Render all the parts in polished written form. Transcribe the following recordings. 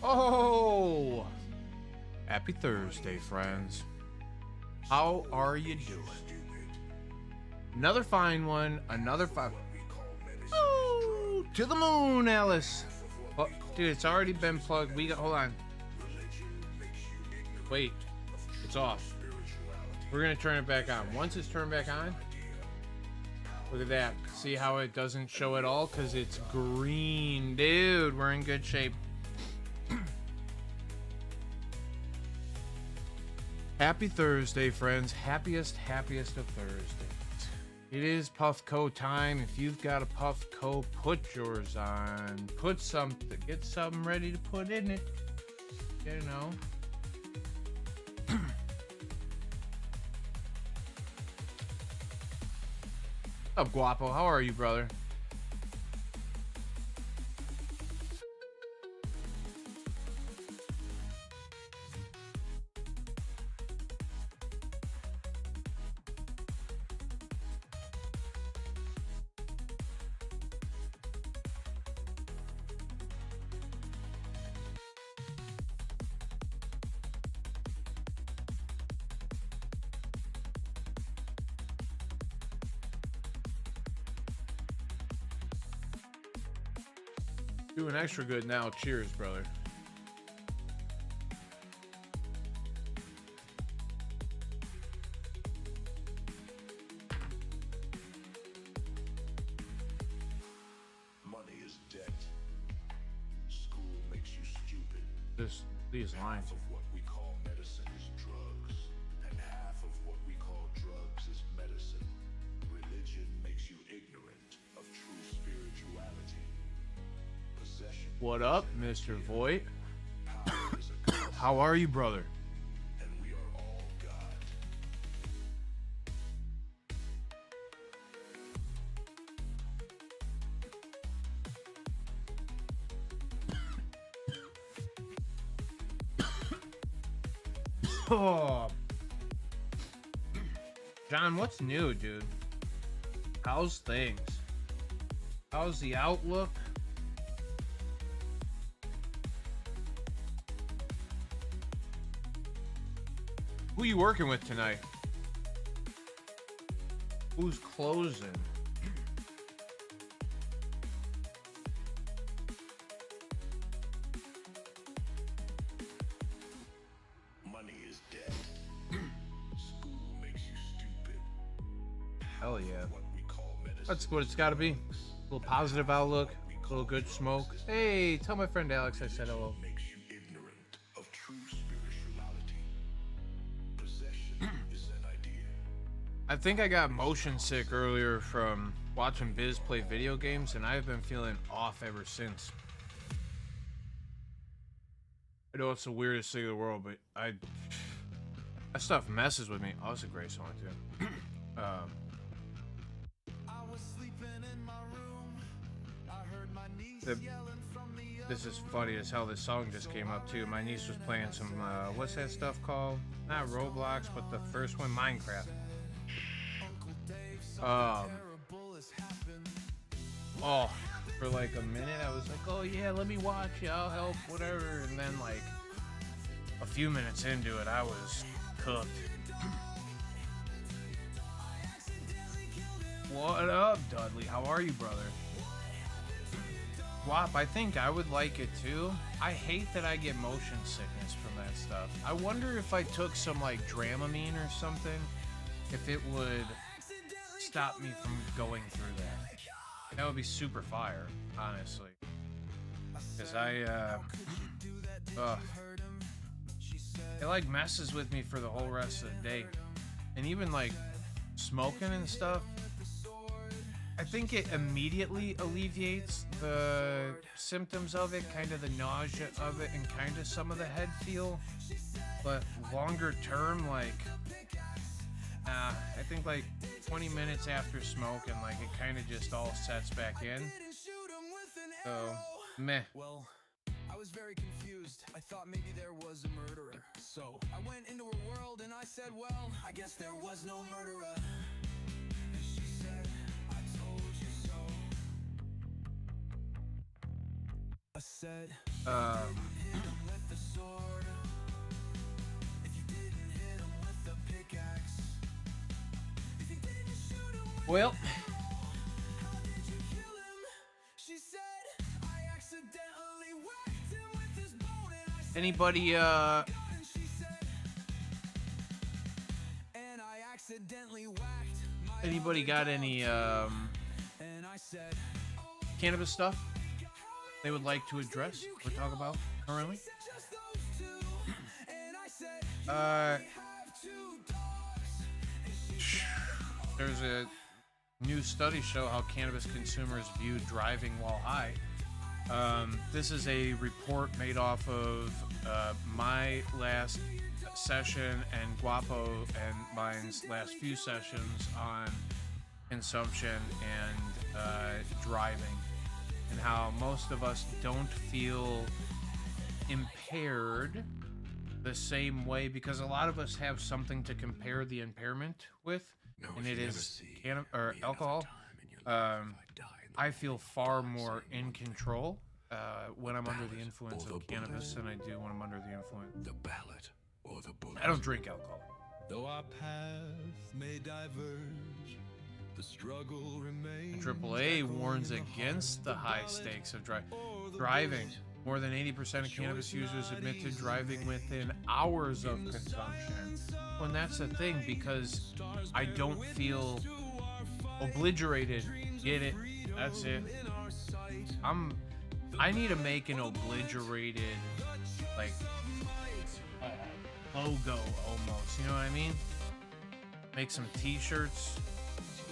Oh, happy Thursday, friends. How are you doing? Another fine one. Another fine. Oh, to the moon, Alice. Oh, dude, it's already been plugged. Hold on. Wait, it's off. We're gonna turn it back on. Once it's turned back on, look at that. See how it doesn't show at all? Because it's green. Dude, we're in good shape. Happy Thursday, friends. Happiest of Thursdays. It is Puffco time. If you've got a Puffco, put yours on. Put something. Get something ready to put in it. You know. What's up, Guapo? How are you, brother? Doing extra good now. Cheers, brother. Money is debt. School makes you stupid. These lines. Half of what we call medicine is drugs, and half of what we call drugs is medicine. Religion makes you ignorant of true spirituality. Possession. What up, Mr. Voight? Power is a curse, How are you, brother? and we are all God. Oh. John, what's new, dude? How's things? How's the outlook? Who you working with tonight? Who's closing? Money is debt. School makes you stupid. Hell yeah. What we call medicine. That's what it's got to be. A little positive outlook, a little good smoke. Hey, tell my friend Alex I said hello. Makes you ignorant of true spirituality. Possession is an idea. I think I got motion sick earlier from watching Biz play video games, and I've been feeling off ever since. I know it's the weirdest thing in the world, but that stuff messes with me. Oh, it's a great song too. This is funny as hell. This song just came up too. My niece was playing some what's that stuff called? Not Roblox, but the first one, Minecraft. Oh, for like a minute I was like, oh yeah, let me watch, yeah, I'll help, whatever. And then like a few minutes into it, I was cooked. What up, Dudley? How are you, brother? Wop, I think I would like it too. I hate that I get motion sickness from that stuff. I wonder if I took some like Dramamine or something, if it would stop me from going through that. That would be super fire, honestly. Cause it like messes with me for the whole rest of the day. And even like smoking and stuff, I think it immediately alleviates the symptoms of it, kind of the nausea of it, and kind of some of the head feel. But longer term, like, I think like 20 minutes after smoking, like it kind of just all sets back in. So, meh. Well, I was very confused. I thought maybe there was a murderer. So I went into her world and I said, well, I guess there was no murderer. And she said, I told you so. I said, hit 'em with the sword, if you didn't hit 'em with the pickaxe, if you didn't shoot 'em with Well, how did you kill him? She said, I accidentally whacked him with his bone, and I said, anybody and she said, and I accidentally whacked my anybody got any and I said, cannabis stuff they would like to address or talk about currently? just those two, and I said, Uh, have two dogs. there's a new study show how cannabis consumers view driving while high. This is a report made off of my last session and Guapo and mine's last few sessions on consumption and driving, and how most of us don't feel impaired the same way, because a lot of us have something to compare the impairment with, and it is alcohol. I feel far more in control when I'm under the influence of cannabis than I do when I'm under the influence. The ballot or the bullet. I don't drink alcohol. Though our paths may diverge, the struggle remains. And AAA warns against the high stakes of driving. More than 80% of cannabis users admit to driving within hours of consumption. Well, and that's the thing, because I don't feel obliterated. Get it? That's it. I need to make an obliterated, like, logo almost. You know what I mean? Make some T-shirts.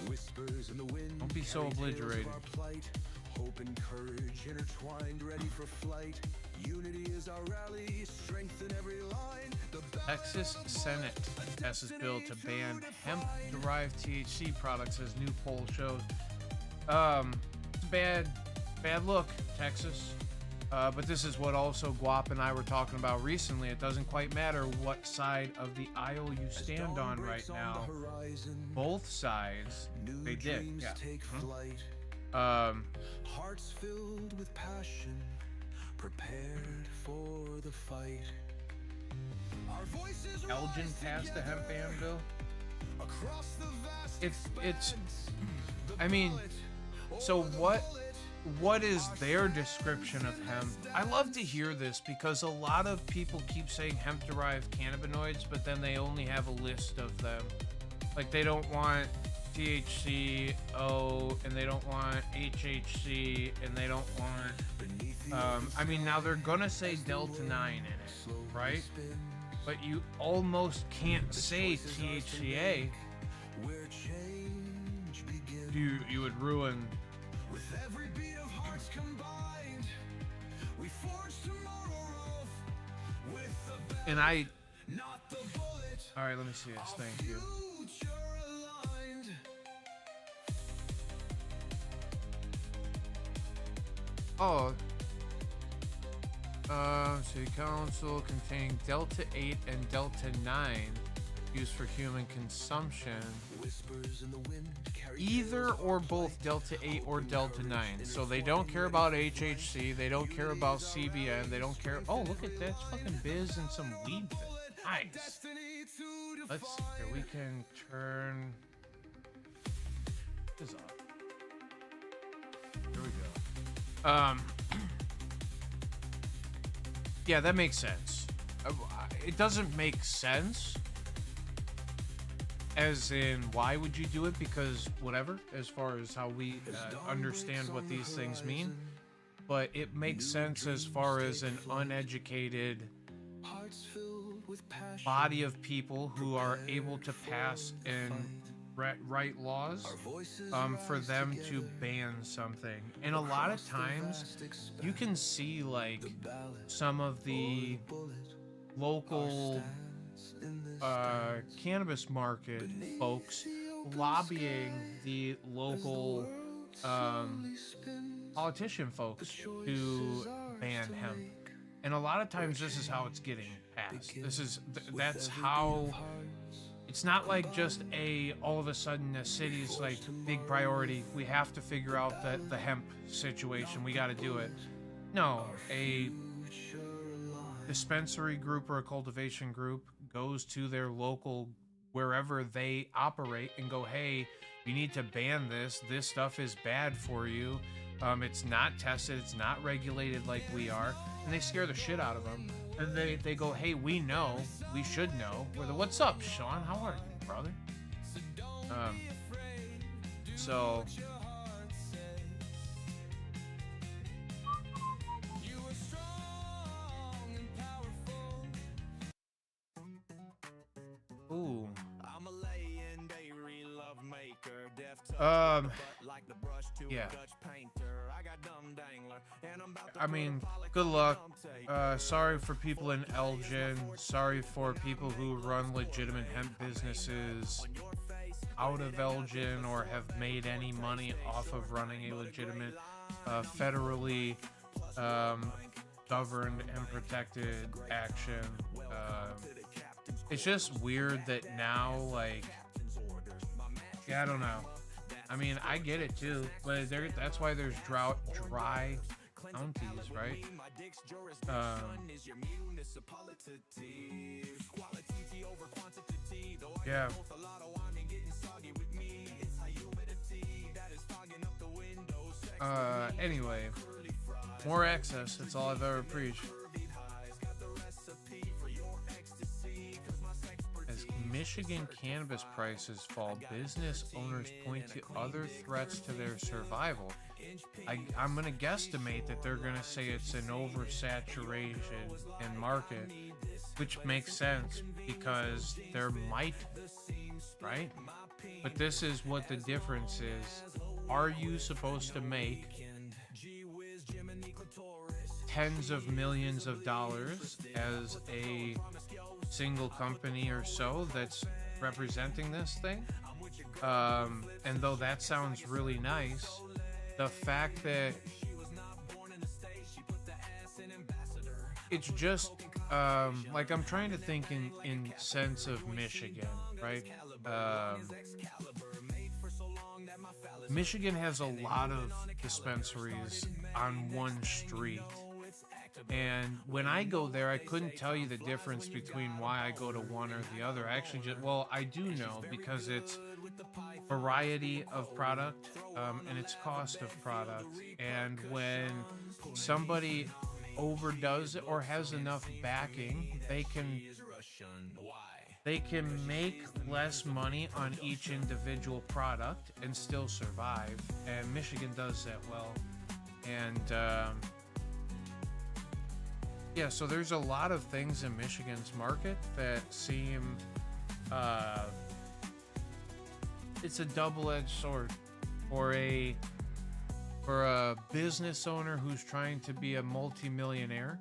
Whispers in the wind. Don't be so carry tales of obliterated. our plight. Hope and courage intertwined, ready for flight. Unity is our rally, strength in every line. The Texas Senate passes bill to ban hemp-derived THC products, as new poll shows. It's a bad look, Texas. But this is what also Guap and I were talking about recently. It doesn't quite matter what side of the aisle you stand on right now. Both sides, they did. Yeah. Hearts filled with passion, prepared for the fight. Our voices Elgin passed the hemp ban bill. across the vast It's I mean, so what is their description of hemp? I love to hear this, because a lot of people keep saying hemp-derived cannabinoids, but then they only have a list of them. Like, they don't want THC, and they don't want HHC, and they don't want... I mean, now they're gonna say Delta 9 in it, right? But you almost can't say THCA. where change begins. You would ruin... With every beat of hearts combined, we forge tomorrow with the best, And I... not the bullet. Alright, let me see this. Thank you. Future aligned. Oh. City Council containing Delta 8 and Delta 9 used for human consumption. Whispers in the wind carry Either or both Delta 8 or Delta 9. So they don't care about HHC, they don't care about CBN, they don't care... Oh, look at that. It's fucking Biz and some weed. Nice. destiny to Let's see here. We can turn this off. There we go. Yeah, that makes sense. It doesn't make sense, as in, why would you do it? Because whatever, as far as how we understand what these things mean. But it makes sense as far as an uneducated hearts filled with passion. body of people who are able to pass and write laws for them to ban something. And a lot of times you can see, like, some of the local cannabis market folks lobbying the local politician folks to ban hemp. And a lot of times this is how it's getting passed. That's how... It's not like just all of a sudden the city's like big priority. We have to figure out the hemp situation. We got to do it. No, a dispensary group or a cultivation group goes to their local, wherever they operate, and go, hey, you need to ban this. This stuff is bad for you. It's not tested. It's not regulated like we are. And they scare the shit out of them. And they go, hey, we know. We should know. What's up, Sean? How are you, brother? So... Ooh. Yeah. I mean, good luck. Sorry for people in Elgin. Sorry for people who run legitimate hemp businesses out of Elgin or have made any money off of running a legitimate, federally governed and protected action. It's just weird that now, like, yeah, I don't know. I mean, I get it too, but that's why there's dry counties, right? Yeah. Anyway, more access. That's all I've ever preached. As Michigan cannabis prices fall, business owners point to other threats to their survival. I'm going to guesstimate that they're going to say it's an oversaturation in market, which makes sense because there might, right? But this is what the difference is. Are you supposed to make tens of millions of dollars as a single company or so that's representing this thing? And though that sounds really nice, the fact that it's just like, I'm trying to think in sense of Michigan, right? Michigan has a lot of dispensaries on one street. And when I go there, I couldn't tell you the difference between why I go to one or the other. Actually, I do know, because it's variety of product and it's cost of product. And when somebody overdoes it or has enough backing, they can make less money on each individual product and still survive. And Michigan does that well. And yeah, so there's a lot of things in Michigan's market that seem it's a double-edged sword for a business owner who's trying to be a multimillionaire.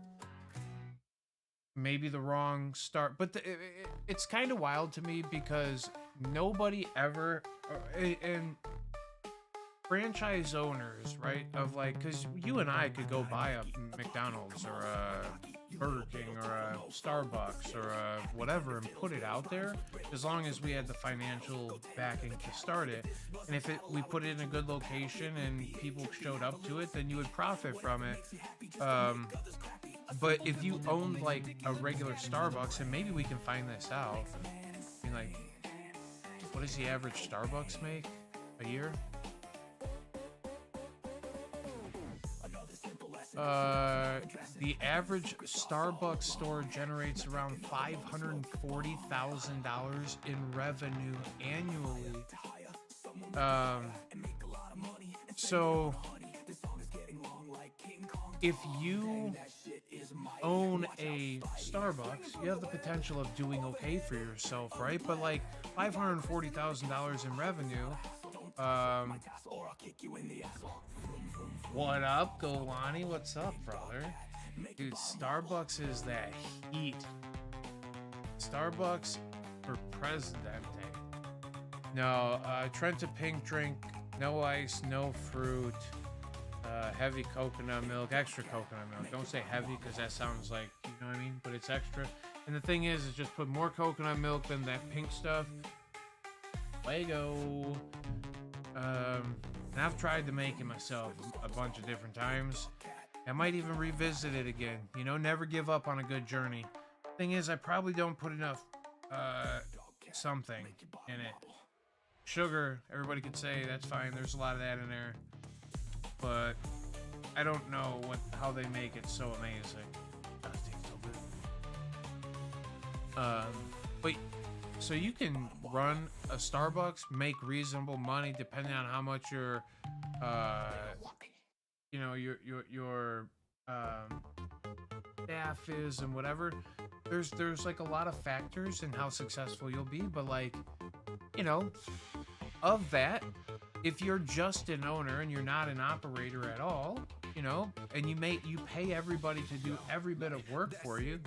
Maybe the wrong start, but it's kind of wild to me because nobody ever, and franchise owners, right, of like, because you and I could go buy a McDonald's or a Burger King or a Starbucks or a whatever and put it out there, as long as we had the financial backing to start it. And if we put it in a good location and people showed up to it, then you would profit from it. But if you owned like a regular Starbucks, and maybe we can find this out, I mean, like, what does the average Starbucks make a year? The average Starbucks store generates around $540,000 in revenue annually. So if you own a Starbucks, you have the potential of doing okay for yourself, right? But like $540,000 in revenue, what up, Golani? What's up, brother? Dude, Starbucks is that heat. Starbucks for Presidente. No, Trenta Pink drink, no ice, no fruit, heavy coconut milk, extra coconut milk. Don't say heavy because that sounds like, you know what I mean? But it's extra. And the thing is just put more coconut milk than that pink stuff. Lego. And I've tried to make it myself a bunch of different times. I might even revisit it again. You know, never give up on a good journey. Thing is, I probably don't put enough something in it. Sugar, everybody could say that's fine. There's a lot of that in there, but I don't know how they make it so amazing. God, it tastes so good. But so you can run a Starbucks, make reasonable money depending on how much your staff is and whatever. There's like a lot of factors in how successful you'll be, but like, you know, of that, if you're just an owner and you're not an operator at all, you know, and you pay everybody to do every bit of work for you,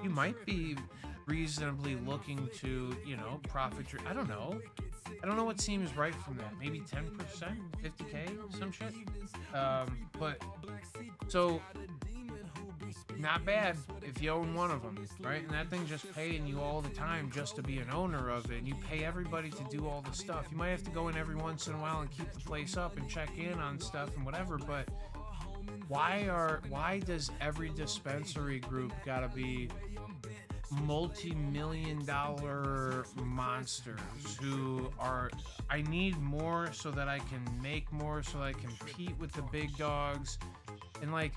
you might be reasonably looking to, you know, profit your, I don't know what seems right from that. Maybe 10%, 50K, some shit. But so not bad if you own one of them, right? And that thing's just paying you all the time just to be an owner of it. And you pay everybody to do all the stuff. You might have to go in every once in a while and keep the place up and check in on stuff and whatever, but why does every dispensary group gotta be multi-million-dollar monsters who are, I need more so that I can make more so I can compete with the big dogs? And like,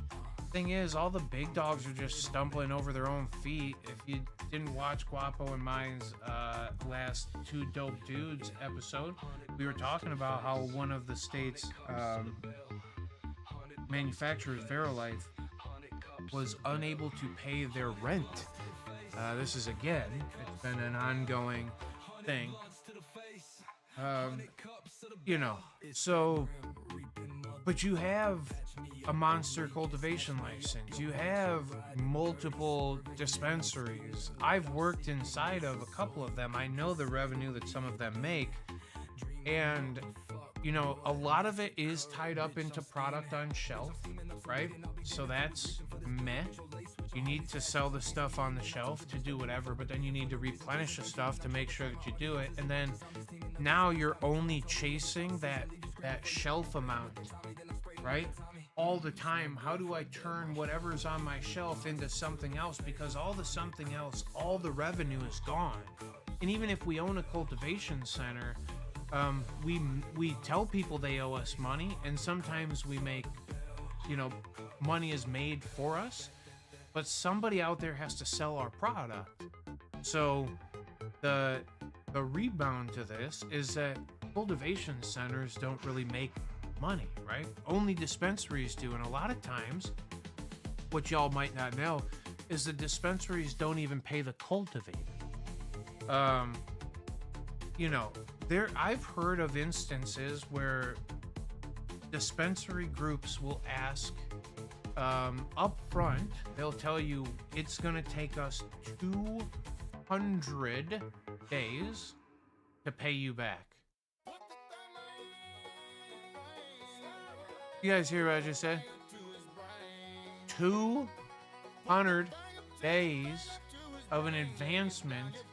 thing is, all the big dogs are just stumbling over their own feet. If you didn't watch Guapo and mine's last Two Dope Dudes episode, we were talking about how one of the state's manufacturers, Verilife, was unable to pay their rent. This is, again, it's been an ongoing thing. You know, so, but you have a monster cultivation license. You have multiple dispensaries. I've worked inside of a couple of them. I know the revenue that some of them make. And, you know, a lot of it is tied up into product on shelf, right? So that's meh. You need to sell the stuff on the shelf to do whatever, but then you need to replenish the stuff to make sure that you do it. And then now you're only chasing that shelf amount, right? All the time. How do I turn whatever's on my shelf into something else? Because all the something else, all the revenue is gone. And even if we own a cultivation center, we tell people they owe us money, and sometimes we make, you know, money is made for us, but somebody out there has to sell our product. So the rebound to this is that cultivation centers don't really make money, right? Only dispensaries do. And a lot of times, what y'all might not know is the dispensaries don't even pay the cultivator. You know, I've heard of instances where dispensary groups will ask up front, they'll tell you it's gonna take us 200 days to pay you back. You guys hear what I just said? 200 days of an advancement,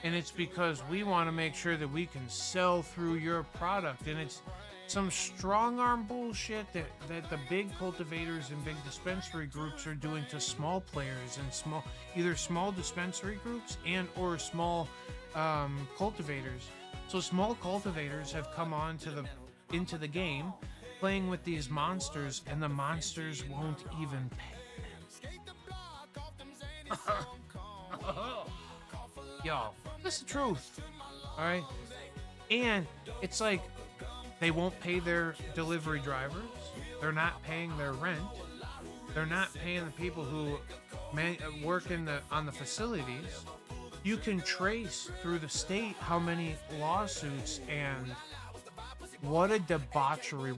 and it's because we want to make sure that we can sell through your product. And it's some strong arm bullshit that the big cultivators and big dispensary groups are doing to small players and either small dispensary groups and or small cultivators. So small cultivators have come on into the game, playing with these monsters, and the monsters won't even pay them. Yo, that's the truth. All right, and it's like they won't pay their delivery drivers. They're not paying their rent. They're not paying the people who work on the facilities. You can trace through the state how many lawsuits and what a debauchery.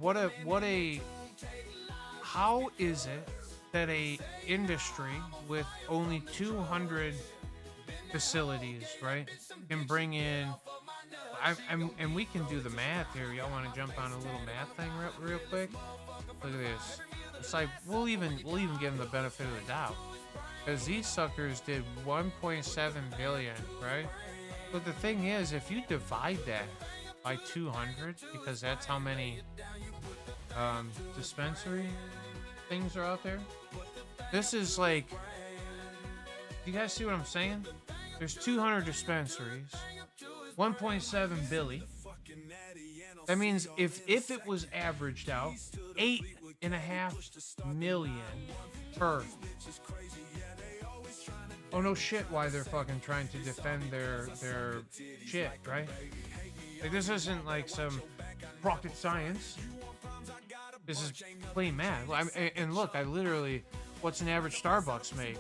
How is it that a industry with only 200 facilities, right, can bring in, and we can do the math here. Y'all want to jump on a little math thing real quick? Look at this. It's like we'll even give them the benefit of the doubt, because these suckers did 1.7 billion, right? But the thing is, if you divide that by 200, because that's how many dispensaries, things are out there. This is like, you guys see what I'm saying? There's 200 dispensaries, 1.7 billion. That means if it was averaged out, 8.5 million per. Oh no shit! Why they're fucking trying to defend their shit, right? Like, this isn't like some rocket science. This is plain math. And look, I literally, what's an average Starbucks make?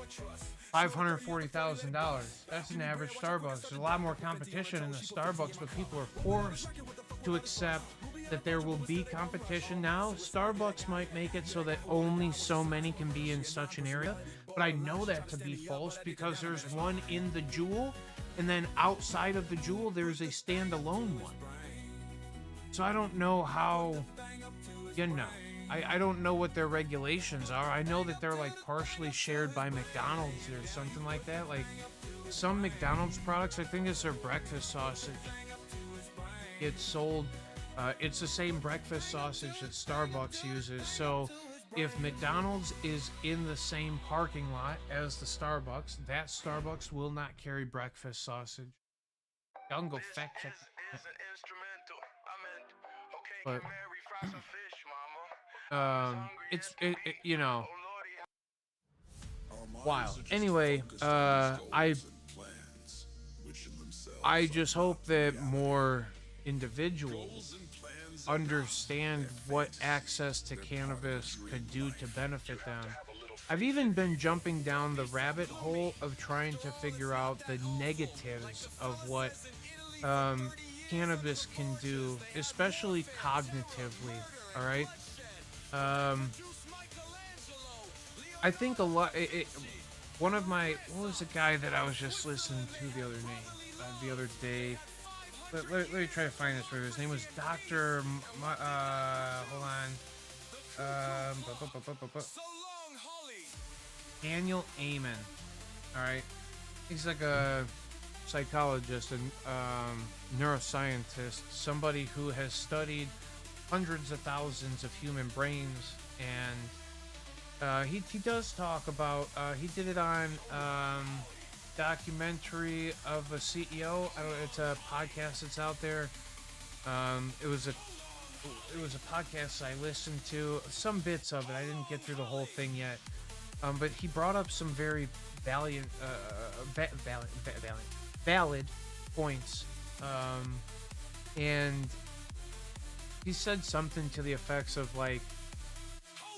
$540,000. That's an average Starbucks. There's a lot more competition in the Starbucks, but people are forced to accept that there will be competition. Now, Starbucks might make it so that only so many can be in such an area, but I know that to be false because there's one in the Jewel, and then outside of the Jewel, there's a standalone one. So I don't know how, you know, I don't know what their regulations are. I know that they're like partially shared by McDonald's or something like that. Like some McDonald's products, I think it's their breakfast sausage. It's sold, it's the same breakfast sausage that Starbucks uses. So if McDonald's is in the same parking lot as the Starbucks, that Starbucks will not carry breakfast sausage. Y'all can go fact check. But you know, wild. Anyway, I just hope that more individuals understand what access to cannabis could do to benefit them. I've even been jumping down the rabbit hole of trying to figure out the negatives of what cannabis can do, especially cognitively. All right. I think a lot. One of my, what was the guy that I was just listening to the other day? Let me try to find this for you. His name was Dr. Hold on. Daniel Amen. All right. He's like a psychologist and neuroscientist, somebody who has studied hundreds of thousands of human brains, and he does talk about, he did it on documentary of a CEO. It's a podcast that's out there. It was a podcast I listened to some bits of it. I didn't get through the whole thing yet, but he brought up some very valid points, and he said something to the effects of like,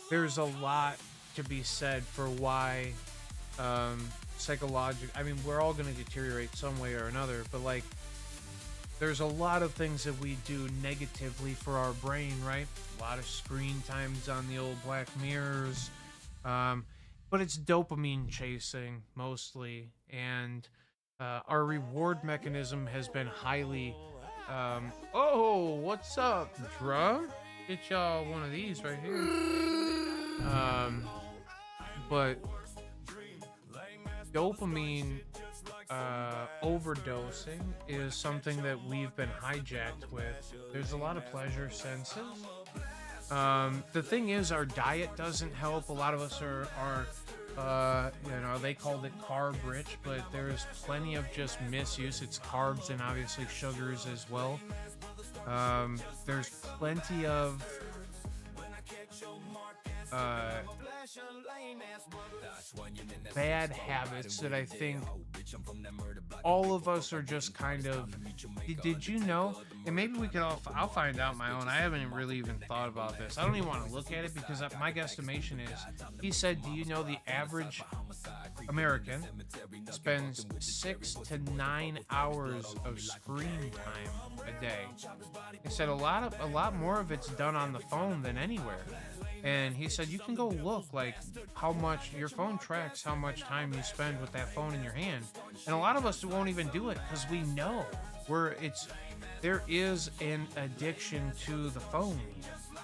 there's a lot to be said for why psychological, I mean, we're all going to deteriorate some way or another, but like, there's a lot of things that we do negatively for our brain, right? A lot of screen times on the old Black Mirrors, but it's dopamine chasing mostly, and our reward mechanism has been highly oh, what's up, Drum? Get y'all one of these right here. But dopamine overdosing is something that we've been hijacked with. There's a lot of pleasure senses. The thing is, our diet doesn't help. A lot of us are you know, they called it carb rich, but there's plenty of just misuse. It's carbs and obviously sugars as well. There's plenty of bad habits that I think all of us are just kind of. Did you know? And maybe we could I'll find out my own. I haven't really even thought about this. I don't even want to look at it because my guesstimation is, he said, do you know the average American spends 6 to 9 hours of screen time a day? He said a lot more of it's done on the phone than anywhere. And he said you can go look like how much your phone tracks, how much time you spend with that phone in your hand. And a lot of us won't even do it because we know there is an addiction to the phone,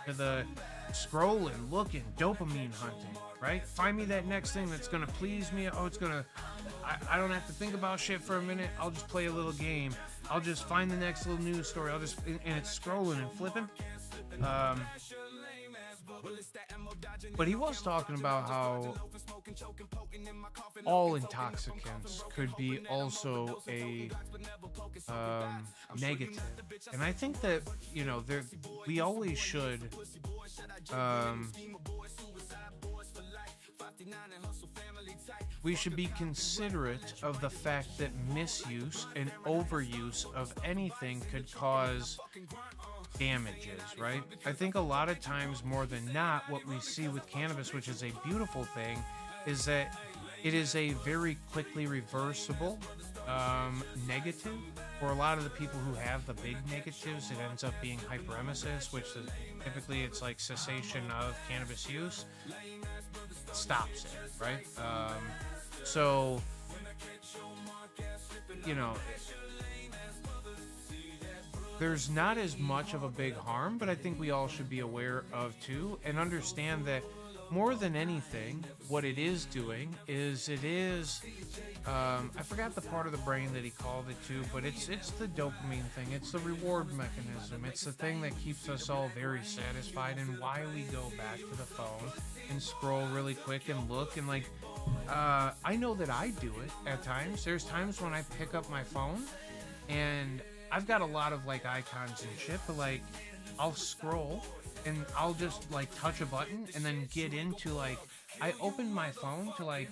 to the scrolling, looking, dopamine hunting, right? Find me that next thing that's gonna please me. Oh, it's gonna, I don't have to think about shit for a minute. I'll just play a little game. I'll just find the next little news story. And it's scrolling and flipping. But he was talking about how all intoxicants could be also a negative, and I think that we always should we should be considerate of the fact that misuse and overuse of anything could cause damages, right? I think a lot of times, more than not, what we see with cannabis, which is a beautiful thing, is that it is a very quickly reversible negative. For a lot of the people who have the big negatives, it ends up being hyperemesis, which is, typically it's like cessation of cannabis use. Stops it, right? So, there's not as much of a big harm, but I think we all should be aware of too, and understand that more than anything, what it is doing is I forgot the part of the brain that he called it to, but it's the dopamine thing. It's the reward mechanism. It's the thing that keeps us all very satisfied, and why we go back to the phone and scroll really quick and look and I know that I do it at times. There's times when I pick up my phone and I've got a lot of icons and shit, but I'll scroll and I'll just touch a button and then get into I open my phone to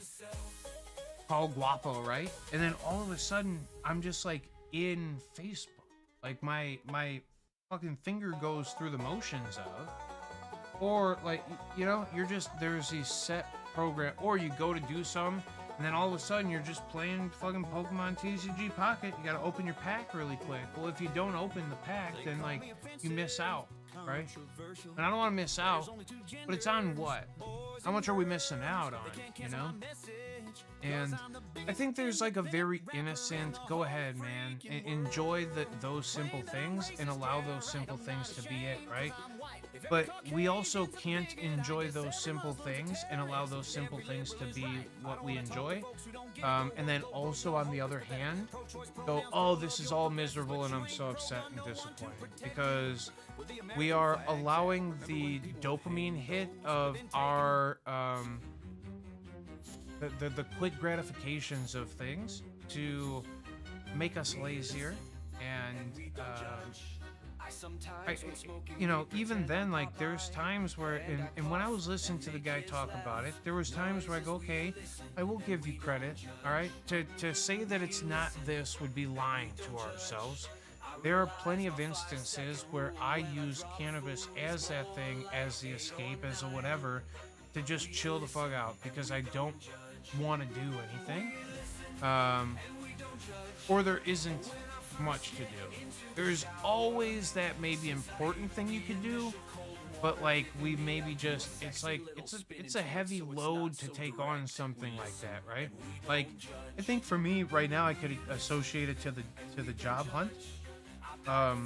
call Guapo, right? And then all of a sudden I'm just in Facebook. My fucking finger goes through the motions of, or you're just, there's these set program, or you go to do something and then all of a sudden you're just playing fucking Pokemon TCG Pocket. You gotta open your pack really quick. Well, if you don't open the pack, then you miss out, right? And I don't want to miss out, but it's on what? How much are we missing out on, And I think there's a very innocent, go ahead, man, enjoy those simple things and allow those simple things to be it, right? But we also can't enjoy those simple things and allow those simple things to be what we enjoy. And then also, on the other hand, go, oh, this is all miserable and I'm so upset and disappointed. Because we are allowing the dopamine hit of our, the quick gratifications of things to make us lazier. And, even then, there's times where, and when I was listening to the guy talk about it, there was times where I go, okay, I will give you credit, all right? To say that it's not this would be lying to ourselves. There are plenty of instances where I use cannabis as that thing, as the escape, as a whatever, to just chill the fuck out, because I don't want to do anything. Or there isn't much to do. There's always that maybe important thing you could do, but we maybe just, it's a heavy load to take on something like that, right? I think for me right now, I could associate it to the job hunt. I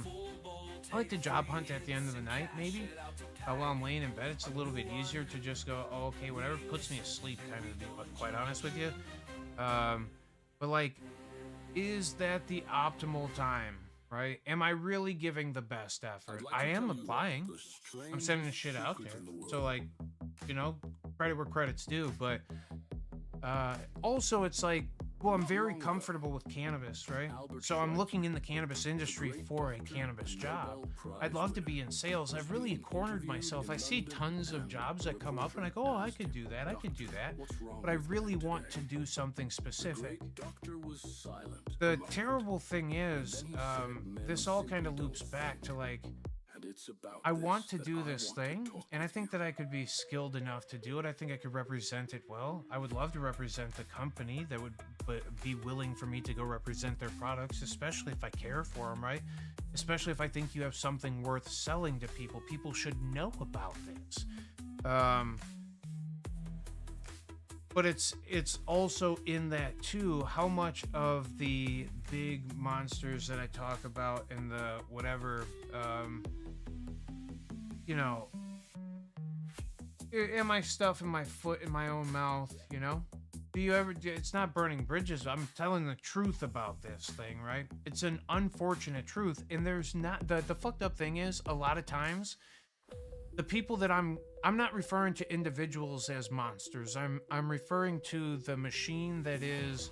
like to job hunt at the end of the night, maybe. While I'm laying in bed, it's a little bit easier to just go, oh, okay, whatever puts me asleep, kind of, to be quite honest with you. But is that the optimal time, right? Am I really giving the best effort? I am applying. I'm sending the shit out there. So credit where credit's due. But also it's well, I'm very comfortable with cannabis, right? So I'm looking in the cannabis industry for a cannabis job. I'd love to be in sales. I've really cornered myself. I see tons of jobs that come up and I go, oh, I could do that. I could do that. But I really want to do something specific. The terrible thing is, this all kind of loops back to I want to do this thing, and I think that I could be skilled enough to do it. I think I could represent it well. I would love to represent the company that would be willing for me to go represent their products, especially if I care for them, right? Especially if I think you have something worth selling to people. People should know about this. But it's also in that too, how much of the big monsters that I talk about and the whatever, am I stuffing my foot in my own mouth, Do you ever, it's not burning bridges, I'm telling the truth about this thing, right? It's an unfortunate truth, and there's not, the fucked up thing is, a lot of times, the people that I'm not referring to individuals as monsters. I'm referring to the machine that is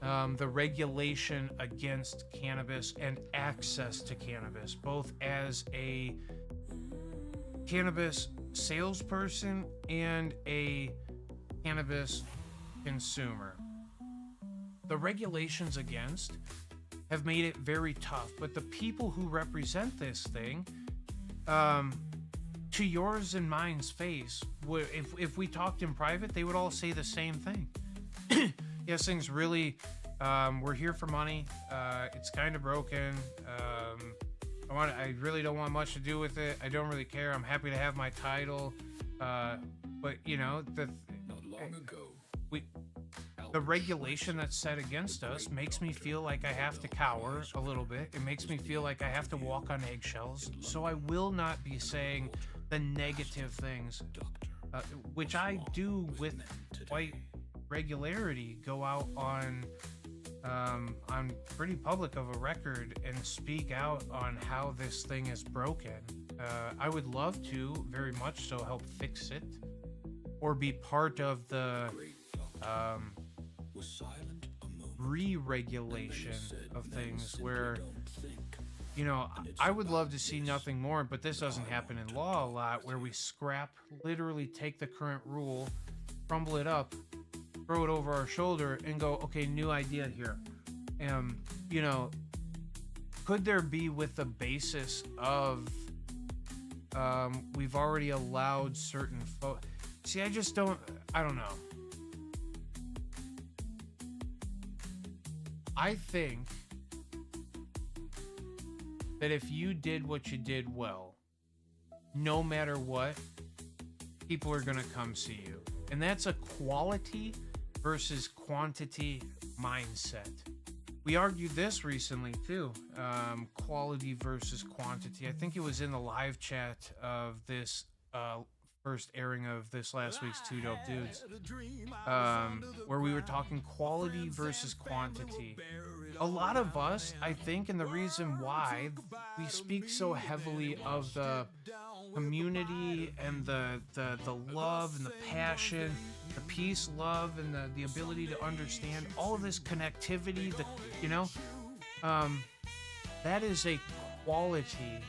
the regulation against cannabis and access to cannabis, both as a cannabis salesperson and a cannabis consumer. The regulations against have made it very tough, but the people who represent this thing, to yours and mine's face, if we talked in private, they would all say the same thing. Yes, things really, we're here for money. It's kind of broken. I really don't want much to do with it. I don't really care. I'm happy to have my title. But you know, Not long ago. The regulation that's set against us makes me feel like I have to cower a little bit. It makes me feel like I have to walk on eggshells. So I will not be saying the negative things, which I do with quite regularity. Go out on pretty public of a record and speak out on how this thing is broken. I would love to, very much so, help fix it or be part of the re-regulation of things where, you know, I would love to see nothing more, but this doesn't happen in law a lot, where we literally take the current rule, crumble it up, throw it over our shoulder and go, okay, new idea here. You know, could there be, with the basis of we've already allowed certain see, I don't know. I think that if you did what you did well, no matter what, people are going to come see you. And that's a quality versus quantity mindset. We argued this recently too, quality versus quantity. I think it was in the live chat of this first airing of this last week's Two Dope Dudes, where we were talking quality versus quantity. A lot of us, I think, and the reason why we speak so heavily of the community and the love and the passion, the peace, love, and the ability to understand all of this connectivity, that is a quality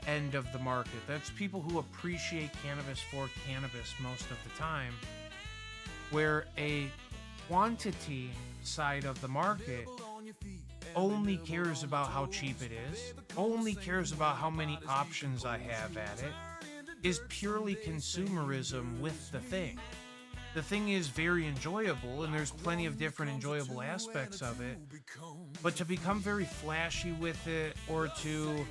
end of the market. That's people who appreciate cannabis for cannabis most of the time, where a quantity side of the market only cares about how cheap it is, only cares about how many options I have at it, is purely consumerism with the thing. The thing is very enjoyable, and there's plenty of different enjoyable aspects of it, but to become very flashy with it, or to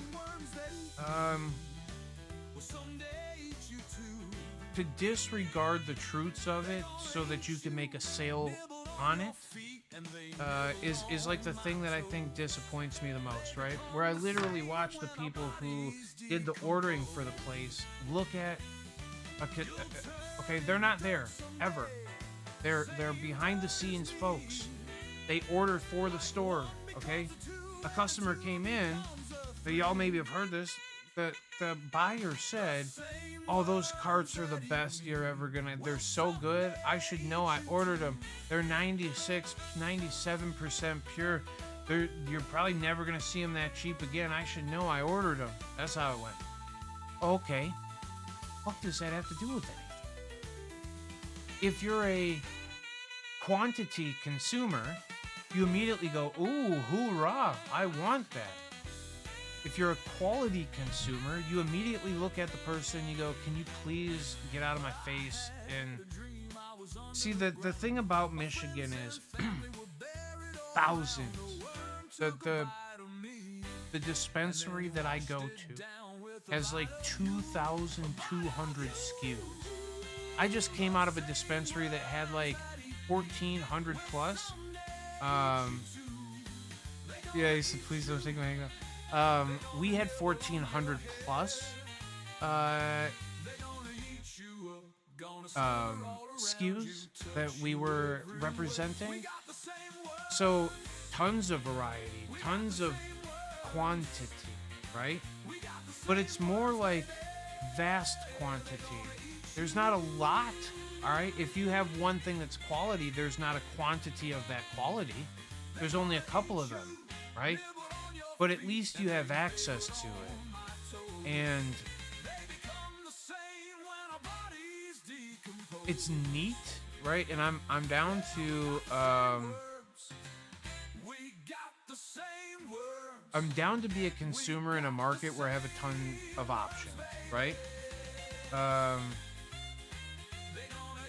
disregard the truths of it so that you can make a sale on it, is like the thing that I think disappoints me the most, right? Where I literally watch the people who did the ordering for the place look at, okay, they're not there ever. They're behind the scenes folks. They ordered for the store, okay? A customer came in, but y'all maybe have heard this. The buyer said, "Oh, those carts are the best you're ever they're so good. I should know. I ordered them. They're 96, 97% pure. You're probably never gonna see them that cheap again. I should know. I ordered them." That's how it went. Okay. What does that have to do with anything? If you're a quantity consumer, you immediately go, "Ooh, hoorah, I want that." If you're a quality consumer, you immediately look at the person, you go, "Can you please get out of my face?" And see, the thing about Michigan is thousands. The dispensary that I go to has like 2,200 SKUs. I just came out of a dispensary that had like 1,400 plus. Yeah, he said, "Please don't take my hang up." We had 1,400 plus SKUs that we were representing. So tons of variety, tons of quantity, right? But it's more like vast quantity. There's not a lot, all right? If you have one thing that's quality, there's not a quantity of that quality. There's only a couple of them, right? But at least you have access to it. And it's neat, right? And I'm down to I'm down to be a consumer in a market where I have a ton of options, right?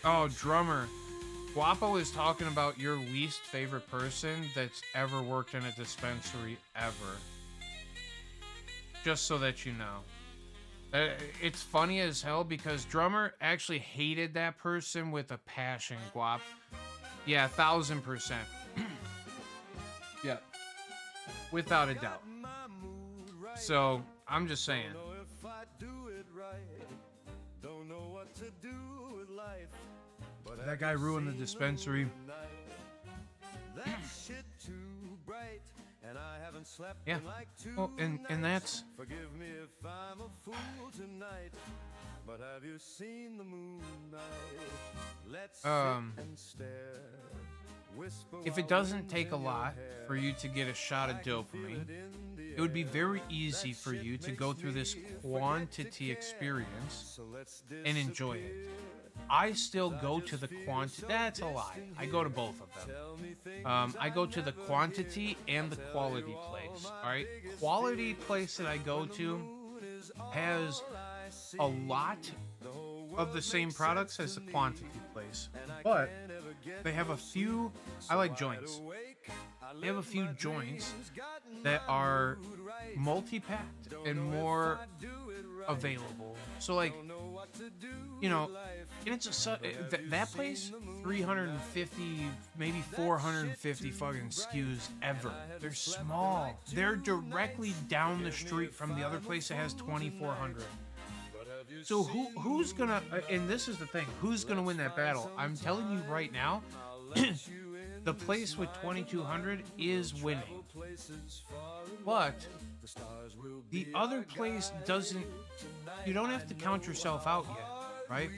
Oh, drummer. Guapo is talking about your least favorite person that's ever worked in a dispensary ever. Just so that you know. It's funny as hell because drummer actually hated that person with a passion, Guap. Yeah, 1000%. Yeah. Without a doubt. So, I'm just saying. That guy ruined the dispensary. Yeah. Well, and that's... Forgive me if I'm a fool tonight, but have you seen the moonlight? Let's sit and stare. If it doesn't take a lot for you to get a shot of dopamine, it would be very easy for you to go through this quantity experience and enjoy it. I still go to the quantity. That's a lie. I go to both of them. I go to the quantity and the quality place. All right, quality place that I go to has a lot of the same products as the quantity place, but they have a few. I like joints. They have a few joints that are multi-packed and more available. So like, you know, and it's that place 350, maybe 450 fucking SKUs ever. They're small. They're directly down the street from the other place that has 2,400. So who's gonna? And this is the thing. Who's gonna win that battle? I'm telling you right now. The place with 2,200 is winning. But the other place doesn't. You don't have to count yourself out yet, right?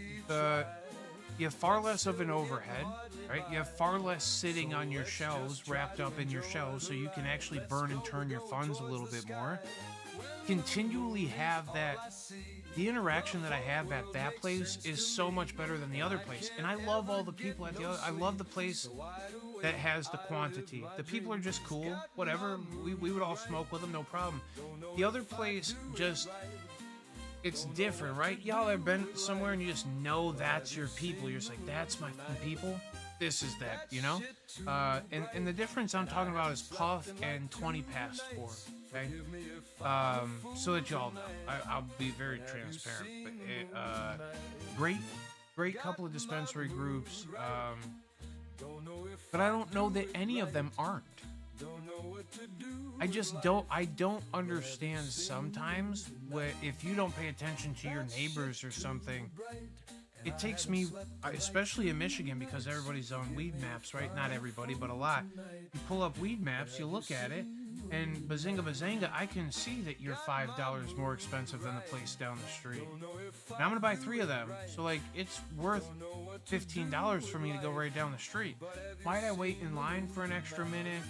You have far less of an overhead, right? You have far less sitting on your shelves, wrapped up in your shelves, so you can actually burn and turn your funds a little bit more. Continually have that. The interaction that I have at that place is so much better than the other place. And I love all the people at the other. I love the place that has the quantity. The people are just cool, whatever. We would all smoke with them, no problem. The other place just, it's different, right? Y'all have been somewhere and you just know that's your people. You're just like, that's my people. This is that, you know? And the difference I'm talking about is puff and 20 past 4. Okay, so that y'all know, I'll be very transparent. But great couple of dispensary groups, but I don't know that any of them aren't. I just don't. I don't understand sometimes if you don't pay attention to your neighbors or something. It takes me, especially in Michigan, because everybody's on weed maps, right? Not everybody, but a lot. You pull up weed maps, you look at it, and bazanga, I can see that you're $5 more expensive than the place down the street. And I'm gonna buy 3 of them, so like it's worth $15 for me to go right down the street. Might I wait in line for an extra minute?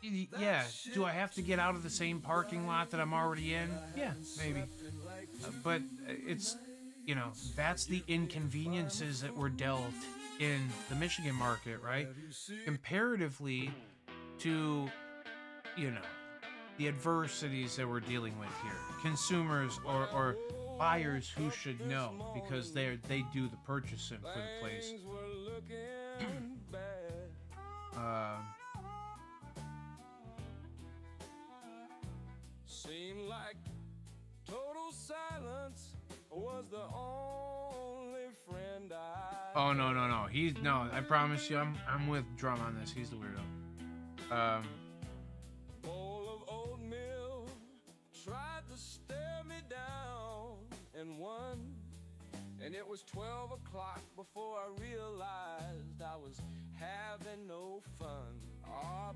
Yeah. Do I have to get out of the same parking lot that I'm already in? Yeah, maybe. But it's, you know, that's the inconveniences that were dealt in the Michigan market, right? Comparatively to, you know, the adversities that we're dealing with here. Consumers or buyers who should know because they do the purchasing for the place. Seemed like total silence was the only friend I... Oh no. I promise you, I'm with Drum on this. He's the weirdo. Bowl of oatmeal tried to stare me down and won. And it was 12 o'clock before I realized I was having no fun.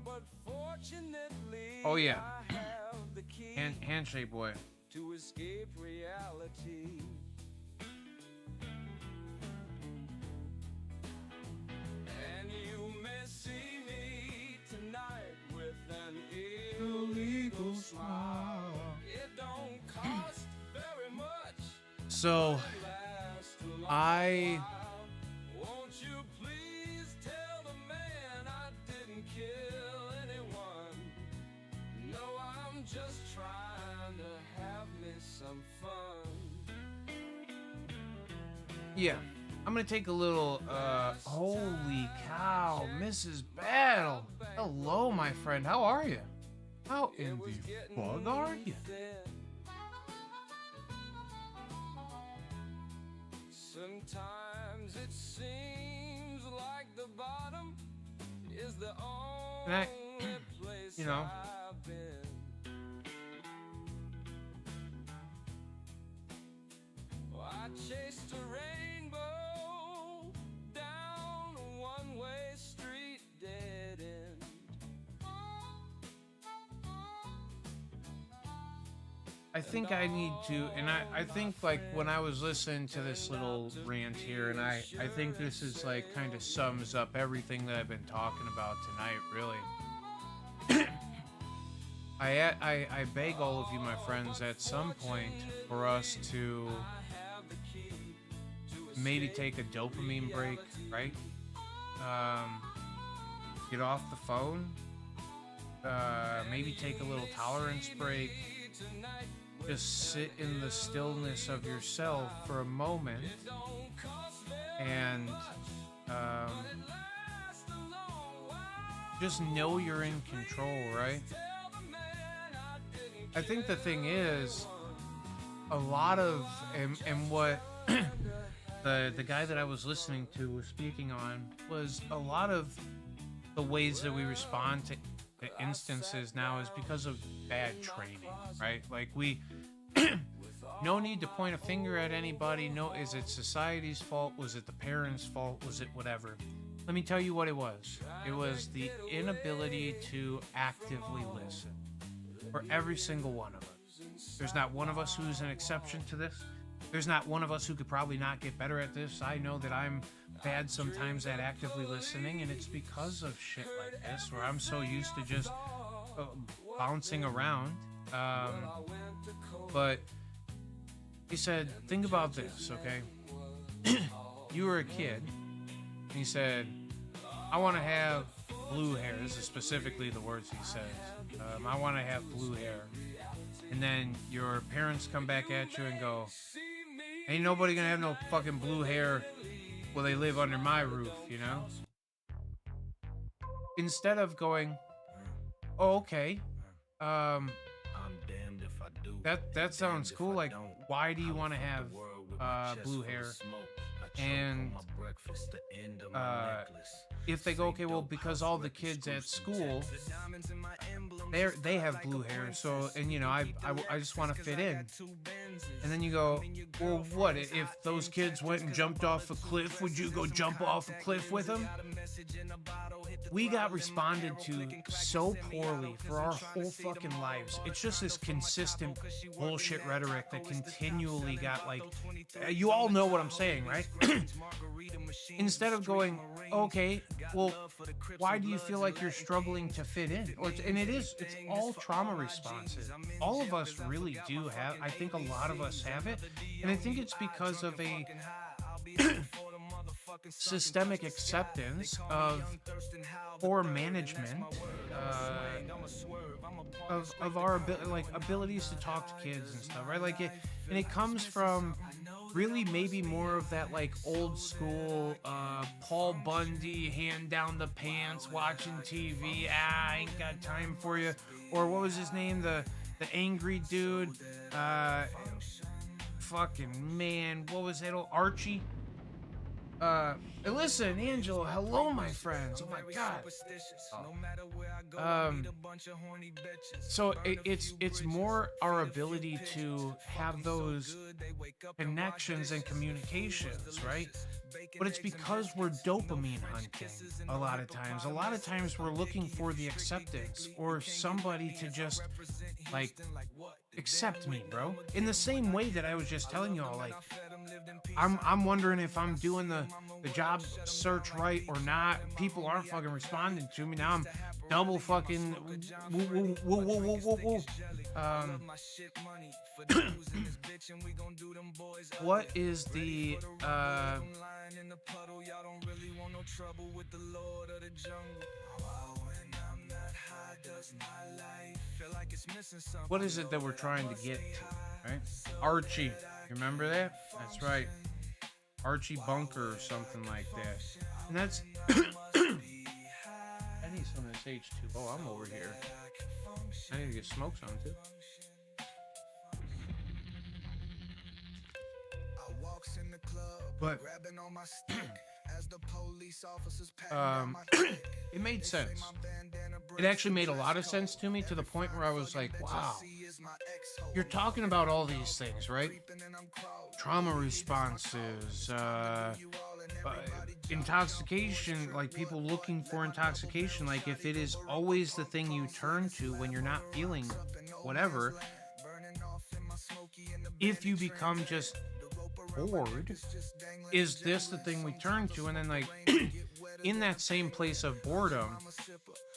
But fortunately, oh yeah. I have the key Handshake boy. to escape reality. reality. And you may see me tonight with an illegal smile. It don't cost very much. So I Won't you please tell the man I didn't kill anyone? No, I'm just trying to have me some fun. yeah, I'm gonna take a little holy cow, Mrs. Battle. Hello, my friend. How are you? How in the fuck are you? Sometimes it seems like the bottom is the And I, only place you know, I've been. I chased a rainbow down a one-way street, dead end. I think I need to, and I think like when I was listening to this little rant here, and I think this is like kind of sums up everything that I've been talking about tonight, really. I beg all of you, my friends, at some point for us to maybe take a dopamine break, right? Get off the phone, maybe take a little tolerance break. Just sit in the stillness of yourself for a moment and just know you're in control, right? I think the thing is, a lot of, and what the guy that I was listening to was speaking on was a lot of the ways that we respond to instances now is because of bad training, right? Like no need to point a finger at anybody. No, is it society's fault? Was it the parents' fault? Was it whatever? Let me tell you what it was. It was the inability to actively listen for every single one of us. There's not one of us who's an exception to this. There's not one of us who could probably not get better at this. I know that I'm bad sometimes at actively listening, and it's because of shit like this where I'm so used to just bouncing around. But he said, think about this, okay? You were a kid, and he said, I want to have blue hair. This is specifically the words he says. I want to have blue hair. And then your parents come back at you and go, ain't nobody gonna have no fucking blue hair while they live under my roof, you know? Instead of going, oh, okay, I'm damned if I do. that sounds cool. Like, why do you want to have blue hair? And if they go, okay, well, because all the kids at school, they have blue hair, so, and you know, I just want to fit in. And then you go, well, what if those kids went and jumped off a cliff? Would you go jump off a cliff with them? We got responded to so poorly for our whole fucking lives. It's just this consistent bullshit rhetoric that continually got like, you all know what I'm saying, right? Instead of going, okay, well, why do you feel like you're struggling to fit in? And it's all trauma responses. All of us really do have, I think a lot of us have it. And I think it's because of a systemic acceptance of poor management of our abilities to talk to kids and stuff, right? Like and it comes from really maybe more of that like old school Paul Bundy hand down the pants watching TV. I ain't got time for you. Or what was his name? The angry dude. Fucking man, what was that? Archie. Listen, Angela, hello, my friends. Oh my God. So it's more our ability to have those connections and communications, right? But it's because we're dopamine hunting a lot of times. A lot of times we're looking for the acceptance or somebody to just like accept me, bro. In the same way that I was just telling y'all, like, I'm wondering if I'm doing the job search right or not. People aren't fucking responding to me. Now I'm double fucking woo. What is the what is it that we're trying to get to, right? Archie, you remember that? That's right. Archie Bunker or something like that. And that's I need some of this H2O. I'm over here. I need to get smoked on too. But it made sense. It actually made a lot of sense to me, to the point where I was like, wow, you're talking about all these things, right? Trauma responses, intoxication, like people looking for intoxication, like if it is always the thing you turn to when you're not feeling whatever, if you become just bored, is this the thing we turn to? And then, like, in that same place of boredom,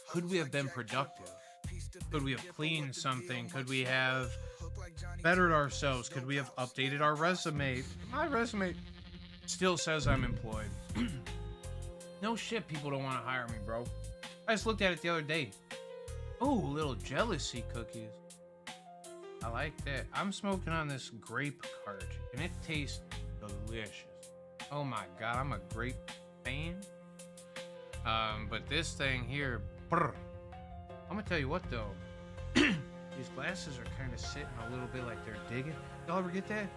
could we have been productive? Could we have cleaned something? Could we have bettered ourselves? Could we have updated our resume? My resume still says I'm employed. No shit, people don't want to hire me, bro. I just looked at it the other day. Oh, little jealousy cookies. I like that. I'm smoking on this grape cartridge, and it tastes delicious. Oh my god, I'm a grape fan. But this thing here, brr. I'm gonna tell you what though. These glasses are kind of sitting a little bit like they're digging. Y'all ever get that?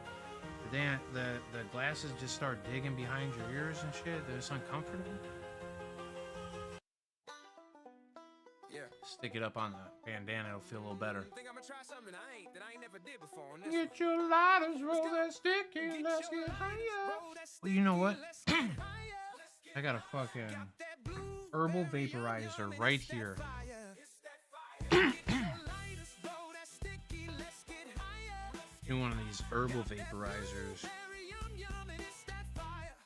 The glasses just start digging behind your ears and shit. It's uncomfortable. Stick it up on the bandana, it'll feel a little better. Get your lighters, roll that sticky, let's get higher. Well, you know what? I got a fucking herbal vaporizer right here. Do one of these herbal vaporizers.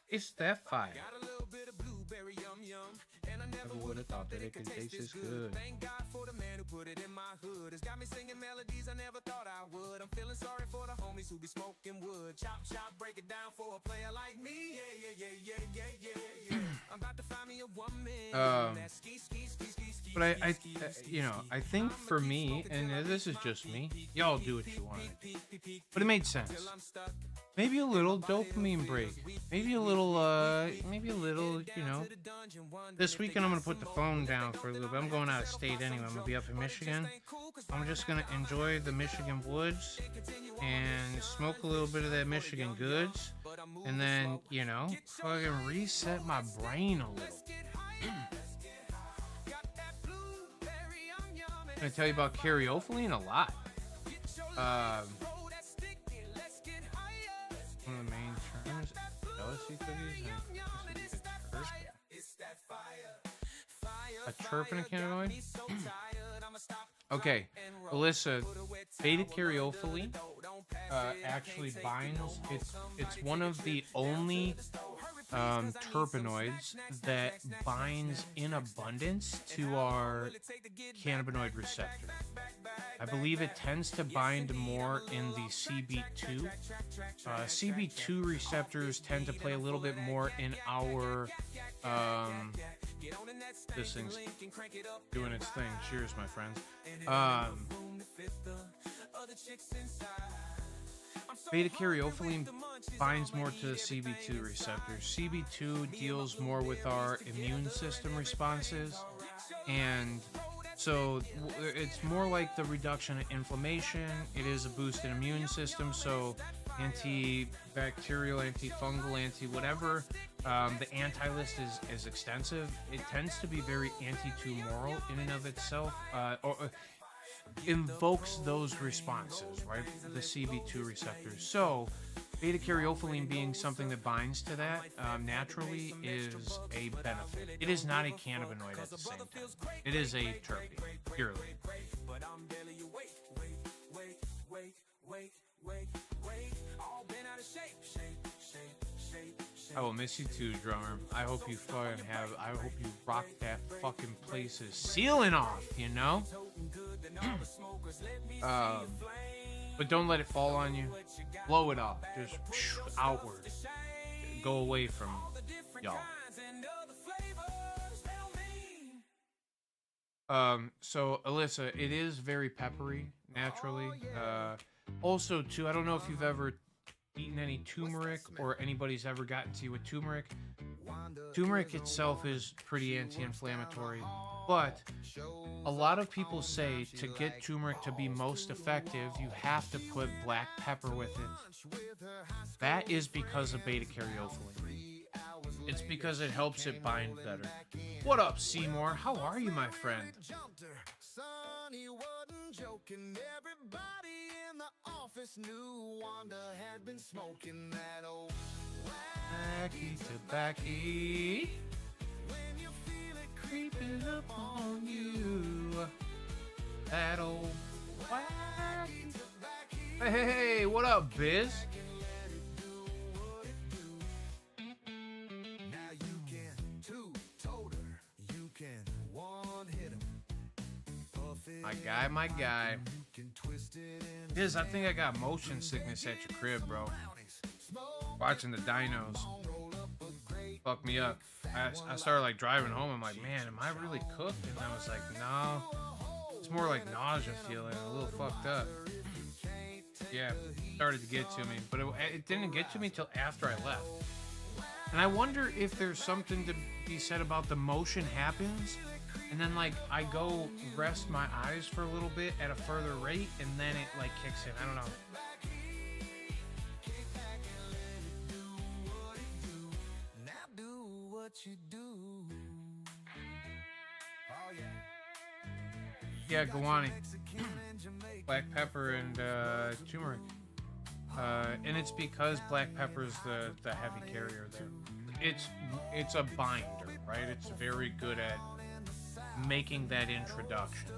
It's that fire. Never would have thought that it could taste this good. Thank God for the man who put it in my hood. It's got me singing melodies I never thought I would. I'm feeling sorry for the homies who be smoking wood. Chop, chop, break it down for a player like me. Yeah. I'm about to find me a woman. But I think for me, and this is just me, y'all do what you want. But it made sense. Maybe a little dopamine break. Maybe a little, This weekend I'm going to put the phone down for a little bit. I'm going out of state anyway. I'm going to be up in Michigan. I'm just going to enjoy the Michigan woods and smoke a little bit of that Michigan goods. And then, fucking reset my brain a little. I'm going to tell you about Cariophylline a lot. One of the main terms, jealousy cookies, a terp and a cannabinoid. Okay, Alyssa, beta caryophyllene actually binds. It's one of the only terpenoids that binds in abundance to our cannabinoid receptor. I believe it tends to bind more in the CB2. CB2 receptors tend to play a little bit more in our this thing's doing its thing. Cheers, my friends. Beta caryophyllene binds more to the CB2 receptors. CB2 deals more with our immune system responses, and so it's more like the reduction of inflammation. It is a boosted immune system, so antibacterial, antifungal, anti-whatever. The anti-list is extensive. It tends to be very anti-tumoral in and of itself, or invokes those responses, right? The CB2 receptors. So beta caryophyllene being something that binds to that naturally is a benefit. It is not a cannabinoid at the same time. It is a terpene, purely. wait, all been out of shape. I will miss you too, drummer. I hope you fucking have. I hope you rock that fucking place's ceiling off. You know. But don't let it fall on you. Blow it up. Just outward. Go away from y'all. So Alyssa, it is very peppery naturally. Also too, I don't know if you've ever eaten any turmeric or anybody's ever gotten to you with turmeric. Turmeric itself is pretty anti-inflammatory, but a lot of people say to get turmeric to be most effective, you have to put black pepper with it. That is because of beta-caryophyllene. It's because it helps it bind better. What up, Seymour? How are you, my friend? Sonny wasn't joking. Everybody in the office knew Wanda had been smoking that old Wacky tobacco. when you feel it Creeping up on you. That old wacky. Hey, what up, Biz? now you can two-toter. You can one-hit 'em. My guy. You can twist it in Biz, I think I got motion sickness at your crib, bro. Watching the dinos. Fuck me up. I started like driving home. I'm like, man, am I really cooked? And I was like, no. It's more like nausea feeling, a little fucked up. Yeah, started to get to me, but it didn't get to me till after I left. And I wonder if there's something to be said about the motion happens, and then like I go rest my eyes for a little bit at a further rate, and then it like kicks in. I don't know. now do what you do. Oh yeah. Yeah, Gawani. Black pepper and turmeric. And it's because black pepper is the heavy carrier there. It's a binder, right? It's very good at making that introduction.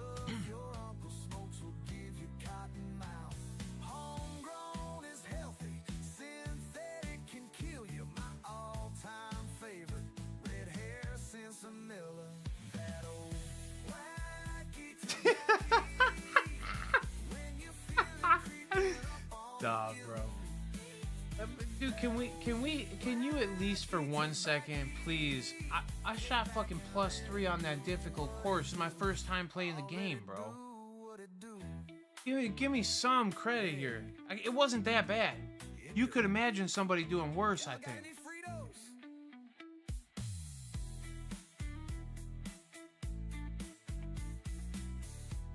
Homegrown is healthy. Synthetic can kill you. My all-time favorite. Red hair, Sinsemilla. That old wacky when you feel it creeping up on Dog, bro. Dude, can you at least for 1 second, please? I shot fucking +3 on that difficult course. It's my first time playing the game, bro. what it do. Give me some credit here. It wasn't that bad. You could imagine somebody doing worse, I Got think. any Fritos?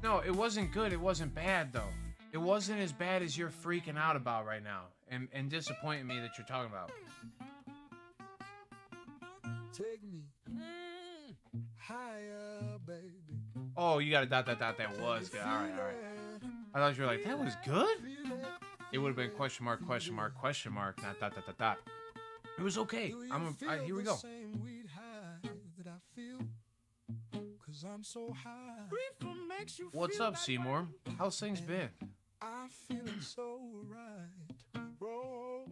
No, it wasn't good. It wasn't bad, though. It wasn't as bad as you're freaking out about right now and disappointing me that you're talking about. Take me higher, baby. Oh, you got a dot. That was good. All right. I thought you were like, that was good? It would have been question mark, not dot. It was okay. Here we go. What's up, Seymour? How's things been? I feel so right. Roll,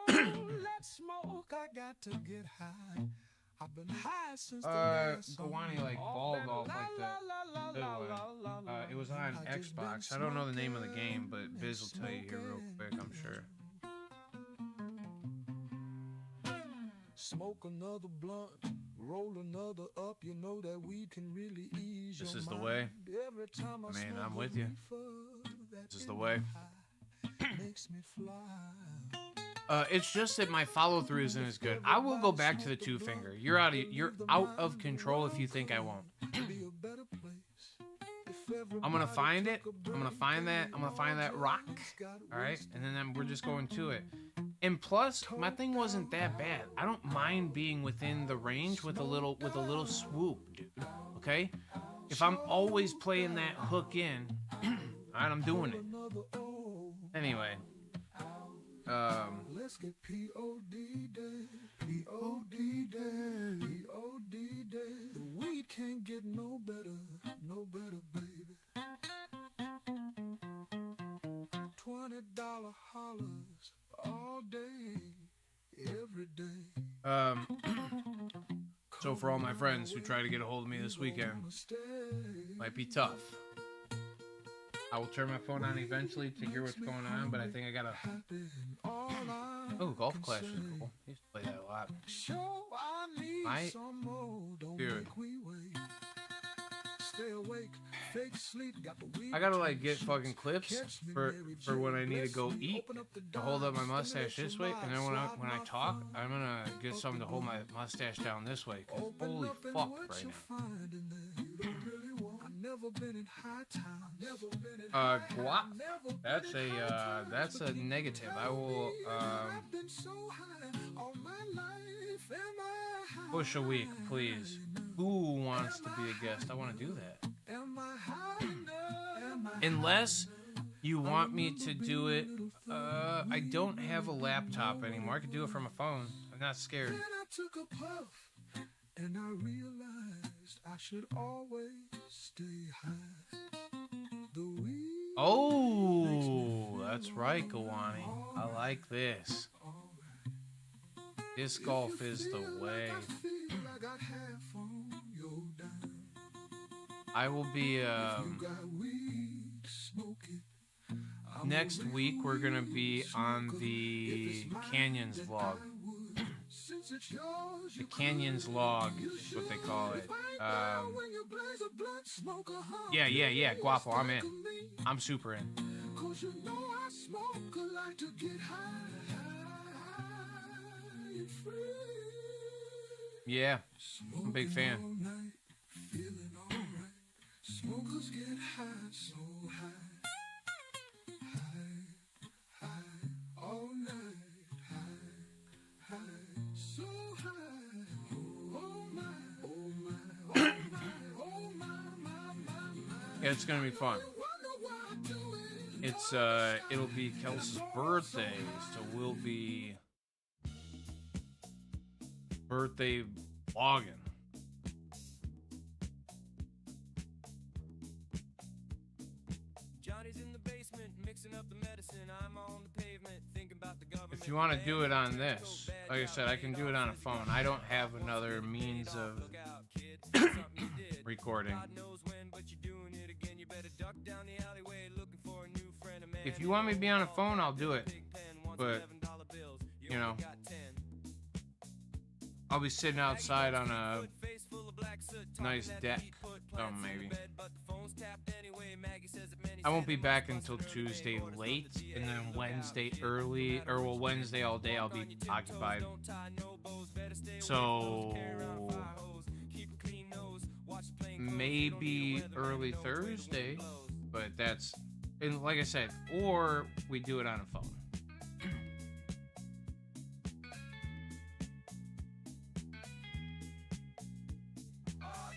let's smoke. I got to get high. I've been high since the last Gawani like balled off like that. It was on Xbox. I don't know the name of the game, but Biz will tell you here real quick, I'm sure. Smoke another blunt, roll another up. You know that weed can really ease This your is the mind. way. Every time I Man, smoke I'm a with you. reefer, that This is the way. high makes me fly. It's just that my follow through isn't as good. I will go back to the 2-finger. You're out of control if you think I won't. Be a better place. I'm gonna find it. I'm gonna find that rock. All right, and then we're just going to it. And plus, my thing wasn't that bad. I don't mind being within the range with a little swoop, dude. Okay, if I'm always playing that hook in, all right, I'm doing it. Anyway, Let's get P.O.D. day, P.O.D. day, P.O.D. day. The weed can't get no better, baby. $20 Um, so for all my friends who try to get a hold of me this weekend, might be tough. I will turn my phone on eventually to hear what's going on, but I think I gotta... Oh, Golf Clash is cool. I used to play that a lot. Dude. I gotta like get fucking clips for when I need to go eat to hold up my mustache this way, and then when I talk, I'm gonna get something to hold my mustache down this way. 'Cause holy fuck right now. Guap. That's a negative. I will push a week, please. Who wants to be a guest? I want to do that. Unless you want me to do it, I don't have a laptop anymore. I can do it from a phone. I'm not scared. And I realized I should always stay high. Oh, that's right, Gawani. I like this. Disc golf is the way. I will be, next week we're gonna be on the Canyons vlog. The Canyons log is what they call it. Yeah, Guapo, I'm in. I'm super in. Yeah, I'm a big fan. Smokers get high, so high, all night, so high, oh my, yeah, it's gonna be fun. It'll be Kelsey's birthday, so we'll be birthday vlogging. If you want to do it on this, like I said, I can do it on a phone. I don't have another means of recording. If you want me to be on a phone, I'll do it. But, you know, I'll be sitting outside on a nice deck, so maybe. I won't be back until Tuesday late, and then Wednesday early, or well, Wednesday all day I'll be occupied. So maybe early Thursday, but that's, and like I said, or we do it on a phone.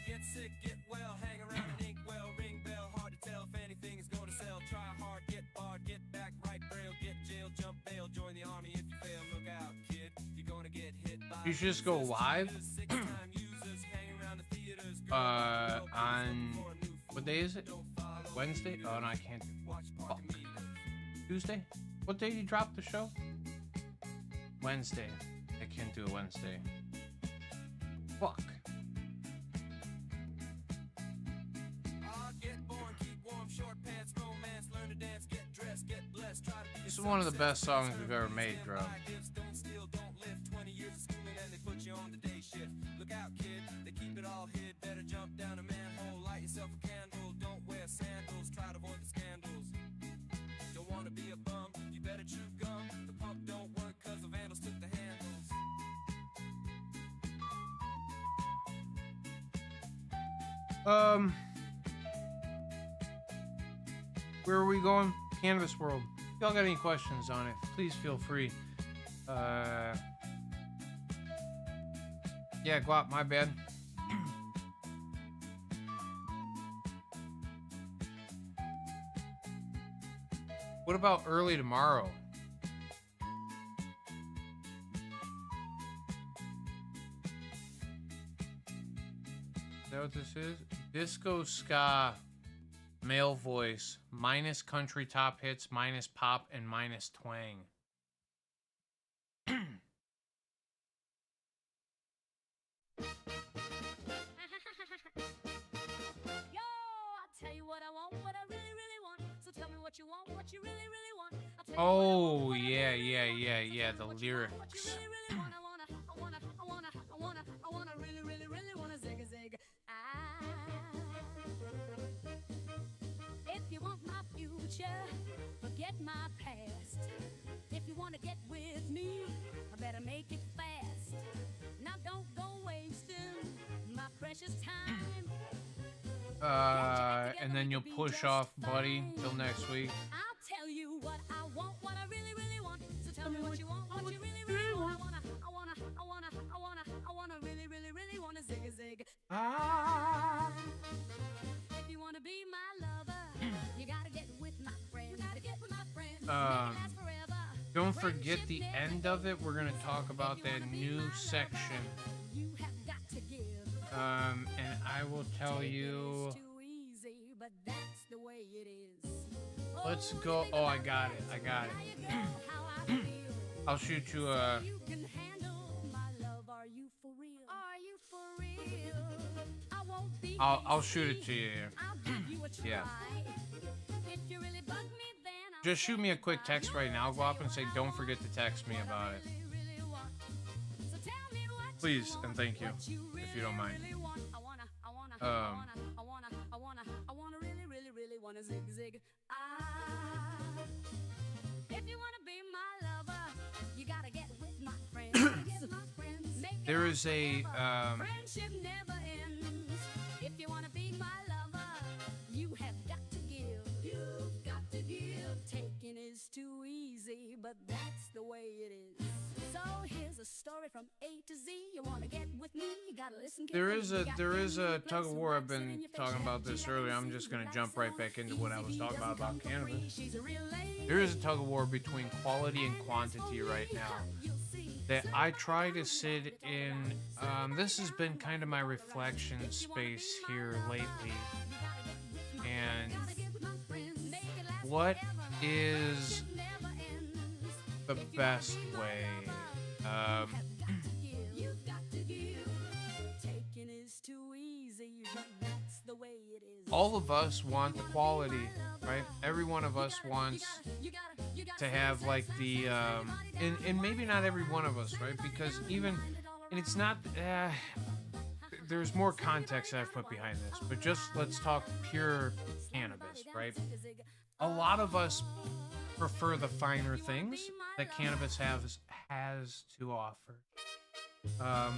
Get sick, get well, hang around and ink well, ring bell, hard to tell if anything is going to sell. Try hard, get barred, get back, right braille, get jail, jump bail, join the army if you fail. Look out, kid, you're gonna get hit by. You should just go live on what day is it? Wednesday? Oh no, I can't. Fuck. Tuesday? What day did you drop the show? Wednesday. I can't do a Wednesday. Fuck. This is one of the best songs we've ever made, Drum. Look out, kid, they keep it all hid. Better jump down a manhole, light yourself a candle. Don't wear sandals, try to avoid the scandals. Don't wanna be a bum, you better chew gum. The pump don't work cause the vandals took the handles. Where are we going? Cannabis World. If y'all got any questions on it, please feel free. Yeah, Guap, my bad. What about early tomorrow? Is that what this is? Disco ska, male voice, minus country top hits, minus pop, and minus twang. Oh, yeah, the lyrics. If you want my future, forget my past. If you want to get with me, I better make it fast. Now don't go wasting my precious time. And then you'll push off, buddy, till next week. I'll tell you what I want, what I really, really want. So tell me what you want, what you really, really want. I wanna really, really, really wanna zig a zig. If you wanna be my lover, you gotta get with my friends. You gotta get with my friends. Make it last forever. Don't forget the end of it. We're gonna talk about that new section. You have got to give. And I will tell you. It's too easy, but that's the way it is. Let's go. Oh, I got it. How you go, how I feel. I'll shoot you a. You can handle my love. Are you for real? Are you for real? I won't be I'll shoot it to you. I'll give you a try. Yeah. If you really bug me, then I'll Just shoot me a quick text right now. I'll go up and say, don't forget to text me about it. really want. So tell me what Please, you want, and thank you, what you if you don't mind. really want. I wanna really wanna zig zig. If you wanna be my lover, you gotta get with my friends. Make it There is a friendship never ends. If you wanna be my lover, you have got to give. You've got to give. Taking is too easy, but that's the way it is. So here's a story from A to Z. You wanna get with me? You gotta listen. there carefully. is You a got there is things a in place tug of and war. I've what's in been your face. talking You about have to this let earlier. it I'm see, just gonna that's jump right so back into what I was easy. talking about Doesn't come for cannabis. free. She's a real lady. There is a tug of war between quality and quantity right now that I try to sit in. This has been kind of my reflection space here lately. And what is the best way? All of us want the quality, right? Every one of us wants to have like the and maybe not every one of us, right? Because even and it's not there's more context that I've put behind this, but just let's talk pure cannabis, right? A lot of us prefer the finer things that cannabis has to offer.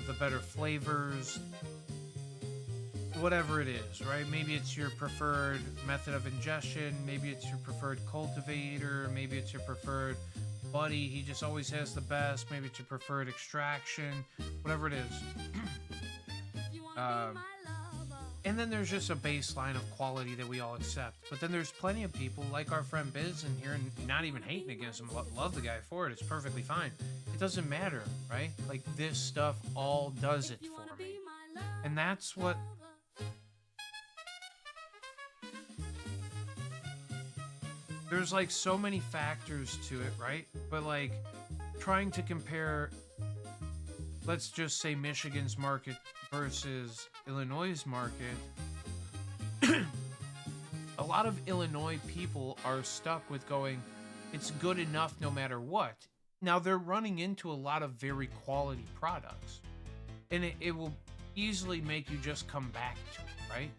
The better flavors, whatever it is, right? Maybe it's your preferred method of ingestion, maybe it's your preferred cultivator, maybe it's your preferred buddy, he just always has the best, maybe it's your preferred extraction, whatever it is. And then there's just a baseline of quality that we all accept. But then there's plenty of people like our friend Biz in here, and not even hating against him, love the guy for it, it's perfectly fine. It doesn't matter, right? Like this stuff all does it for me. And that's what there's like so many factors to it, right? But like trying to compare, let's just say Michigan's market versus Illinois' market, a lot of Illinois people are stuck with going, it's good enough no matter what. Now they're running into a lot of very quality products, and it will easily make you just come back to it, right?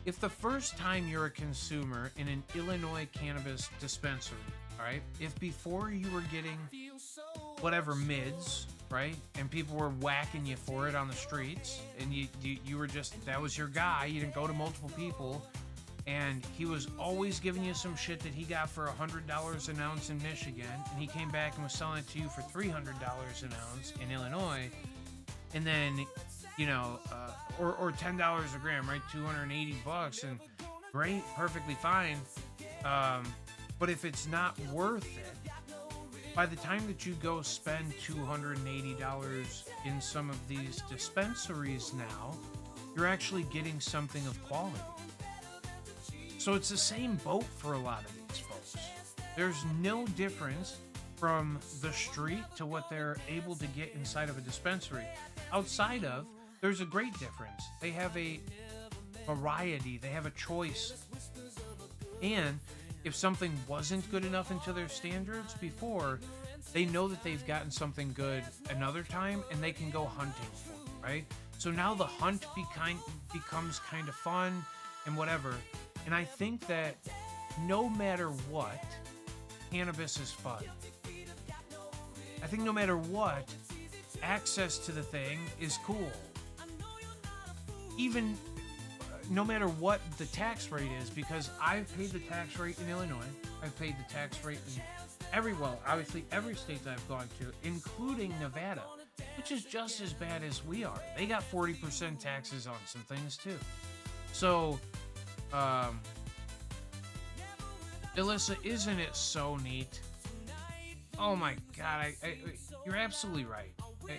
If the first time you're a consumer in an Illinois cannabis dispensary, all right, if before you were getting whatever mids, right, and people were whacking you for it on the streets, and you were just, that was your guy, you didn't go to multiple people, and he was always giving you some shit that he got for $100 an ounce in Michigan, and he came back and was selling it to you for $300 an ounce in Illinois, and then, you know, or $10 a gram, right, $280, and great, perfectly fine, but if it's not worth it, by the time that you go spend $280 in some of these dispensaries now, you're actually getting something of quality. So it's the same boat for a lot of these folks. There's no difference from the street to what they're able to get inside of a dispensary. Outside of, there's a great difference. They have a variety, they have a choice. And if something wasn't good enough into their standards before, they know that they've gotten something good another time and they can go hunting for it, right? So now the hunt becomes kind of fun and whatever. And I think that no matter what, cannabis is fun. I think no matter what, access to the thing is cool. Even no matter what the tax rate is, because I've paid the tax rate in Illinois, I've paid the tax rate in obviously every state that I've gone to, including Nevada, which is just as bad as we are. They got 40% taxes on some things too. So, Alyssa, isn't it so neat? Oh my God, you're absolutely right.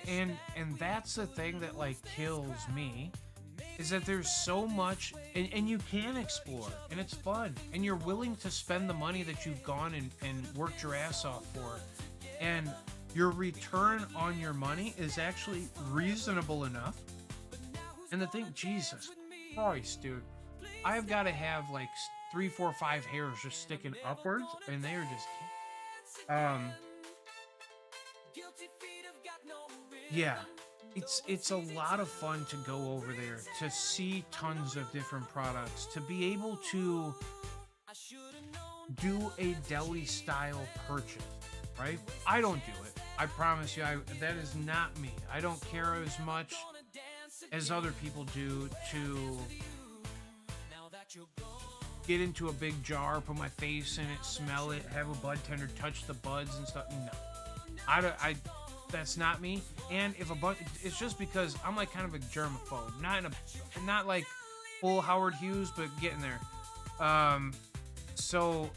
And that's the thing that like kills me, is that there's so much, and you can explore, and it's fun, and you're willing to spend the money that you've gone and worked your ass off for, and your return on your money is actually reasonable enough. And the thing, Jesus Christ, dude, I've got to have like 3, 4, 5 hairs just sticking upwards, and they are just, yeah. It's a lot of fun to go over there, to see tons of different products, to be able to do a deli style purchase, right? I don't do it. I promise you, that is not me. I don't care as much as other people do to get into a big jar, put my face in it, smell it, have a bud tender, touch the buds and stuff. No, I that's not me. And if a bud, it's just because I'm like kind of a germaphobe, not like full Howard Hughes, but getting there. So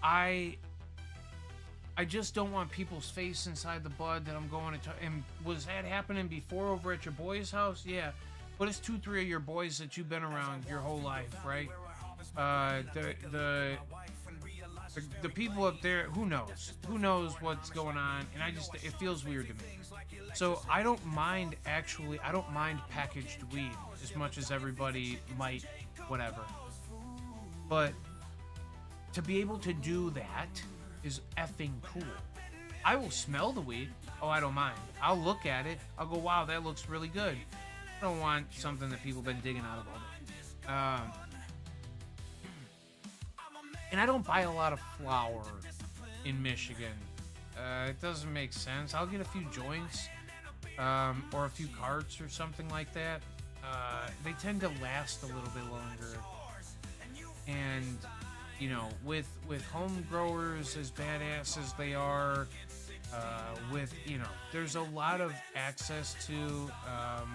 I just don't want people's face inside the bud that I'm going to. And was that happening before over at your boy's house? Yeah, but it's 2, 3 of your boys that you've been around your whole life, right? The people up there, who knows what's going on, and it feels weird to me. So I don't mind packaged weed as much as everybody might, whatever. But to be able to do that is effing cool. I will smell the weed. Oh, I don't mind. I'll look at it. I'll go, wow, that looks really good. I don't want something that people have been digging out of all day. And I don't buy a lot of flour in Michigan. It doesn't make sense. I'll get a few joints or a few carts or something like that. They tend to last a little bit longer. And, you know, with home growers as badass as they are, there's a lot of access to,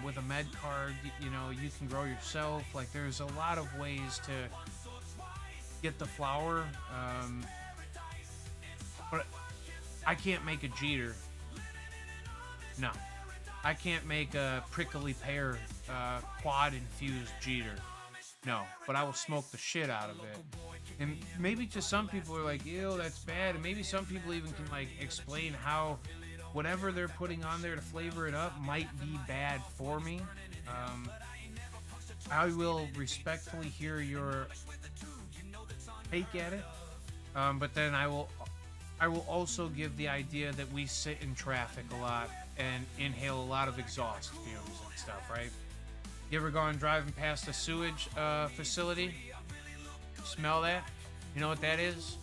with a med card, you know, you can grow yourself. Like, there's a lot of ways to get the flour, but I can't make a Jeter. No, I can't make a prickly pear quad infused Jeter. No, but I will smoke the shit out of it. And maybe to some people are like, ew, that's bad. And maybe some people even can like explain how whatever they're putting on there to flavor it up might be bad for me. I will respectfully hear your take at it, but then I will also give the idea that we sit in traffic a lot and inhale a lot of exhaust fumes and stuff, right? You ever gone driving past a sewage facility? Smell that? You know what that is?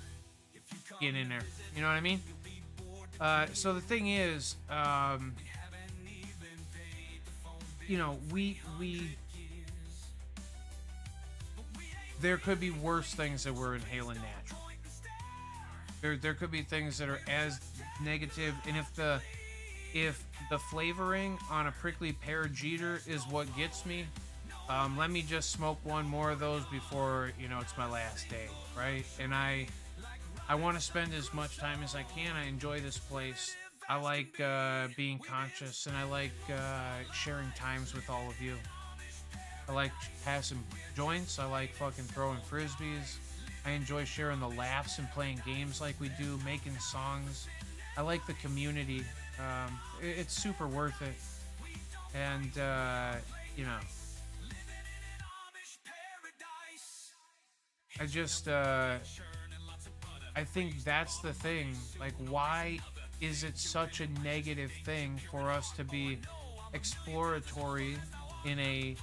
Get in there. You know what I mean? So the thing is, you know, there could be worse things that we're inhaling naturally. There could be things that are as negative, and if the flavoring on a prickly pear Jeter is what gets me, let me just smoke one more of those before, you know, it's my last day, right? And I want to spend as much time as I can. I enjoy this place. I like being conscious, and I like sharing times with all of you. I like passing joints. I like fucking throwing frisbees. I enjoy sharing the laughs and playing games like we do, making songs. I like the community. It's super worth it. And, you know, I just, I think that's the thing. Like, why is it such a negative thing for us to be exploratory in a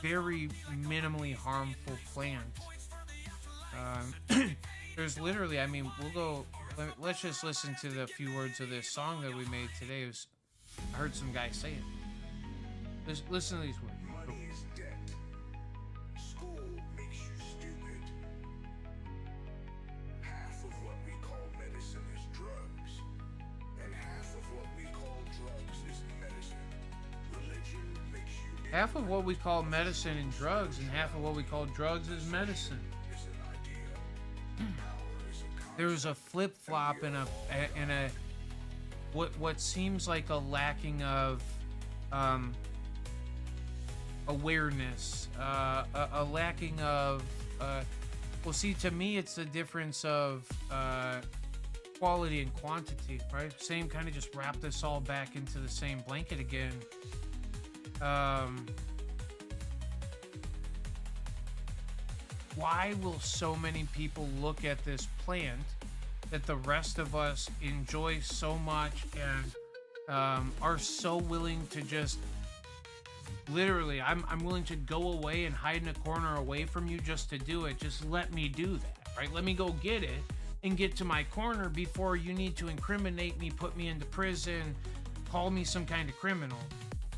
very minimally harmful plant? There's literally, I mean, let's just listen to the few words of this song that we made today. I heard some guy say it. Just listen to these words. Money is debt. School makes you stupid. Half of what we call medicine is drugs. And half of what we call drugs is medicine. Religion makes you Half of what we call medicine and drugs, and half of what we call drugs is medicine. is an idea. Power is a There's a flip flop and a what seems like a lacking of awareness, a lacking of well, see, to me it's the difference of quality and quantity, right? Same, kind of just wrap this all back into the same blanket again. Why will so many people look at this plant that the rest of us enjoy so much and are so willing to just literally, I'm willing to go away and hide in a corner away from you just to do it. Just let me do that, right? Let me go get it and get to my corner before you need to incriminate me, put me into prison, call me some kind of criminal.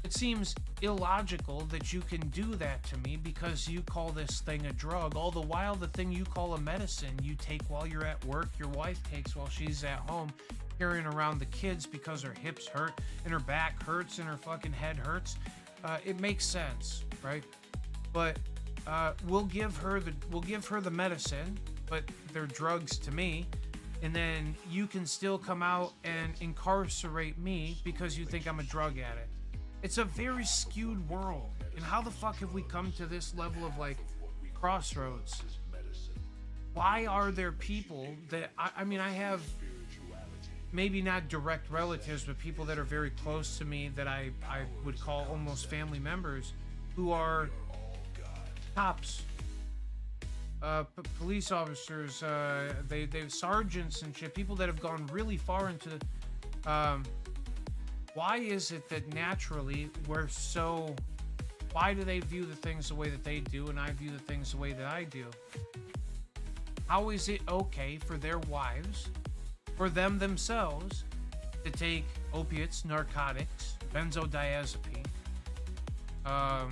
It seems illogical that you can do that to me because you call this thing a drug, all the while the thing you call a medicine you take while you're at work, your wife takes while she's at home, carrying around the kids because her hips hurt and her back hurts and her fucking head hurts. It makes sense, right? But we'll give her the medicine, but they're drugs to me, and then you can still come out and incarcerate me because you think I'm a drug addict. It's a very skewed world. And how the fuck have we come to this level of like crossroads? Why are there people that I mean, I have maybe not direct relatives, but people that are very close to me that I would call almost family members who are cops, police officers, they've sergeants and shit, people that have gone really far into why is it that naturally why do they view the things the way that they do and I view the things the way that I do? How is it okay for their wives, for them themselves, to take opiates, narcotics, benzodiazepine, I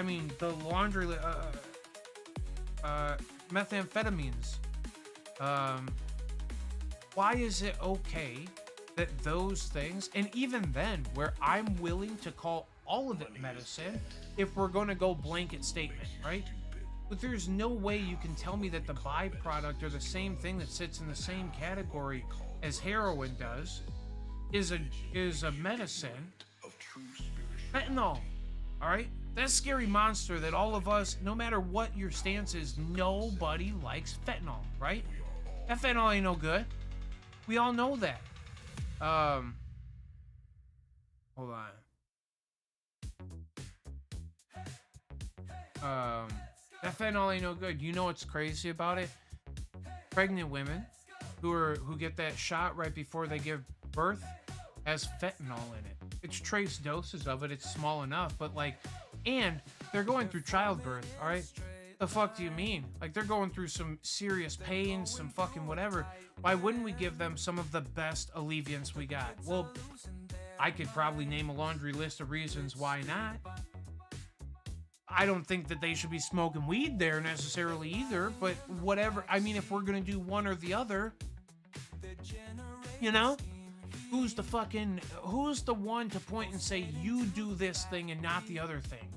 mean, the laundry, methamphetamines, why is it okay that those things, and even then, where I'm willing to call all of it medicine, if we're going to go blanket statement, right? But there's no way you can tell me that the byproduct or the same thing that sits in the same category as heroin does is a medicine. Fentanyl, all right? That scary monster that all of us, no matter what your stance is, nobody likes fentanyl, right? That fentanyl ain't no good. We all know that. Hold on. That fentanyl ain't no good. You know what's crazy about it? Pregnant women who get that shot right before they give birth has fentanyl in it. It's trace doses of it. It's small enough, but and they're going through childbirth, all right? The fuck do you mean? Like, they're going through some serious pain, some fucking whatever. Why wouldn't we give them some of the best alleviants we got? Well, I could probably name a laundry list of reasons why not. I don't think that they should be smoking weed there necessarily either, but whatever. I mean, if we're gonna do one or the other, you know? Who's the one to point and say, you do this thing and not the other thing?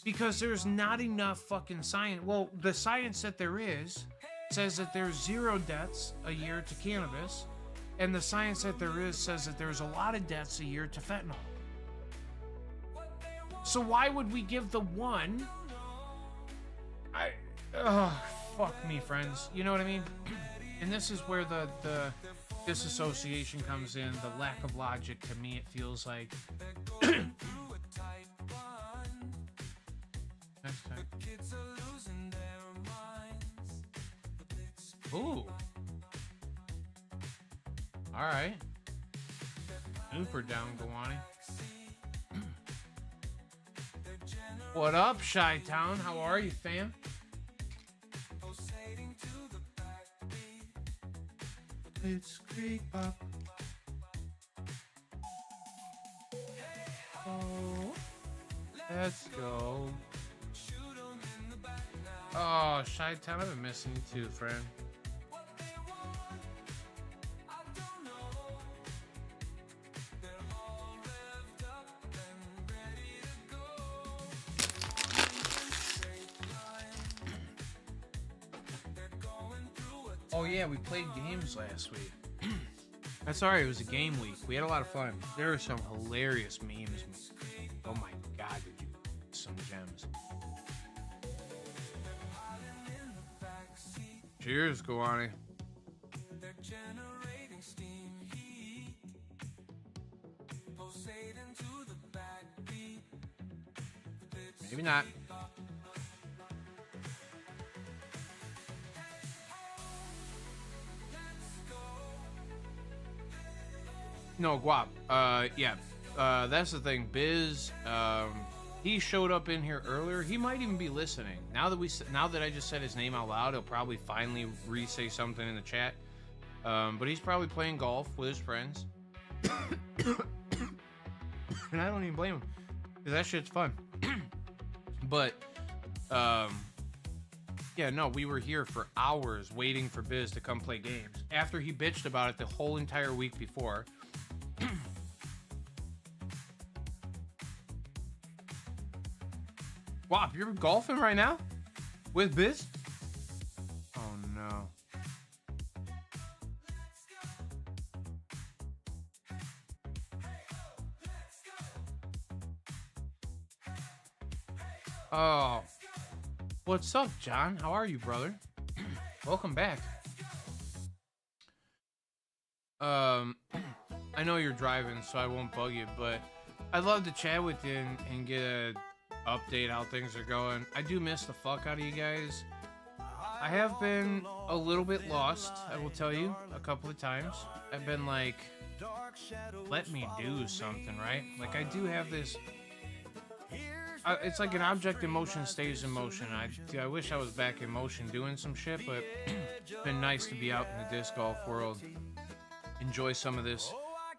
Because there's not enough fucking science. Well, the science that there is says that there's 0 deaths a year to cannabis, and the science that there is says that there's a lot of deaths a year to fentanyl. So why would we give the one? Fuck me, friends. You know what I mean? And this is where the disassociation comes in, the lack of logic. To me, it feels like. Next time. Kids are losing their minds. Ooh. All right. Super down, Gawani. What up, Chi-Town? How are you, fam? Let's creep up. Oh, let's go. Oh, Chi-Town, I've been missing you too, friend. Oh yeah, we played games last week. That's alright, it was a game week. We had a lot of fun. There were some hilarious memes. Oh my god, did you some gems. Cheers, Gawani. Maybe not. No, Guap. Yeah. That's the thing. Biz, he showed up in here earlier. He might even be listening. Now that I just said his name out loud, he'll probably finally re-say something in the chat. But he's probably playing golf with his friends. And I don't even blame him. Because that shit's fun. But, yeah, no, we were here for hours waiting for Biz to come play games. After he bitched about it the whole entire week before. Wop, you're golfing right now? With Biz? Oh no. Oh. What's up, John? How are you, brother? Welcome back. I know you're driving, so I won't bug you, but I'd love to chat with you and get a update how things are going. I do miss the fuck out of you guys. I have been a little bit lost, I will tell you, a couple of times. I've been like, let me do something, right? Like, I do have this... it's like an object in motion stays in motion. I wish I was back in motion doing some shit, but it's been nice to be out in the disc golf world. Enjoy some of this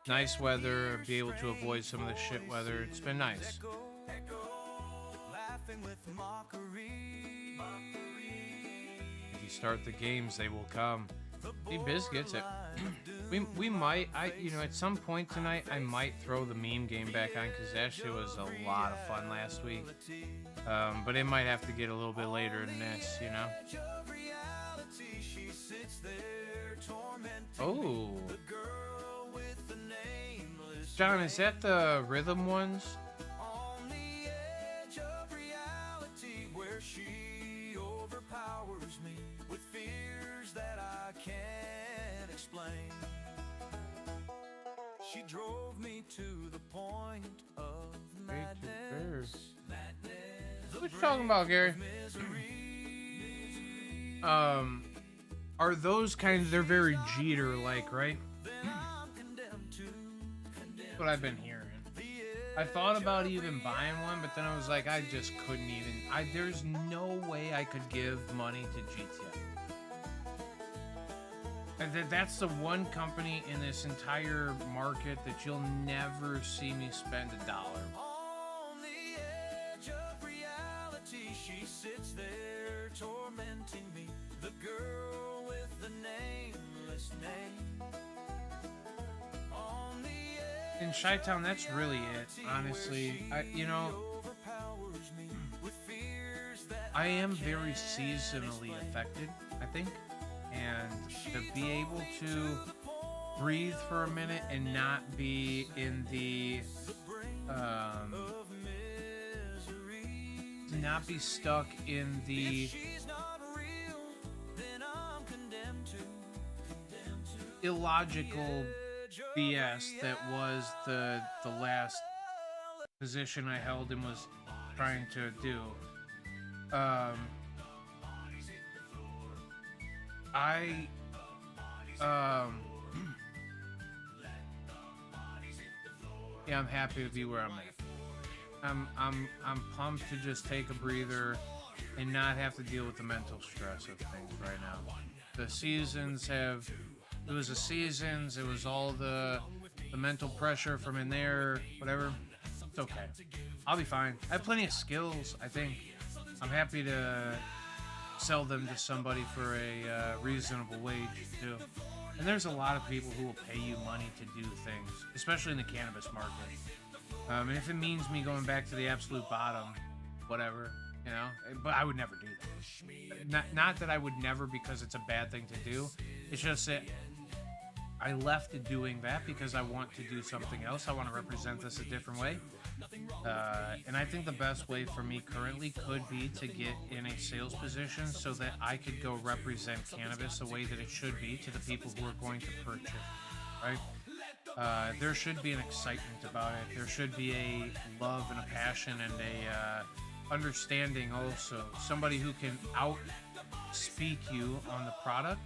nice weather, be able to avoid some of the shit weather. It's been nice. If you start the games, they will come. Hey, Biz gets it. we might, at some point tonight, I might throw the meme game back on because that shit was a lot of fun last week. But it might have to get a little bit later than this, you know? Oh. John, is that the rhythm ones? She drove me to the point of madness. What you talking about, Gary? Are those kinds? They're very Jeter-like, right? That's what I've been hearing. I thought about even buying one, but then I was like, I just couldn't even. There's no way I could give money to GTA. And that's the one company in this entire market that you'll never see me spend $1. On the edge of reality, she sits there tormenting me. The girl with the nameless name. On the edge. In Chi-Town, that's really it, honestly. I am very seasonally affected, I think. And to be able to breathe for a minute and not be in the, not be stuck in the illogical BS that was the last position I held and was trying to do. I um yeah, I'm happy to be where I'm at. I'm pumped to just take a breather and not have to deal with the mental stress of things right now. The seasons have it was the seasons, it was all the mental pressure from in there, whatever. It's okay. I'll be fine. I have plenty of skills, I think. I'm happy to sell them to somebody for a reasonable wage too. And there's a lot of people who will pay you money to do things, especially in the cannabis market. And if it means me going back to the absolute bottom, whatever, you know. But I would never do that. Not that I would never because it's a bad thing to do. It's just that I left doing that because I want to do something else. I want to represent this a different way. And I think the best way for me currently could be to get in a sales position so that I could go represent cannabis the way that it should be to the people who are going to purchase, right? There should be an excitement about it. There should be a love and a passion and a understanding also. Somebody who can outspeak you on the product.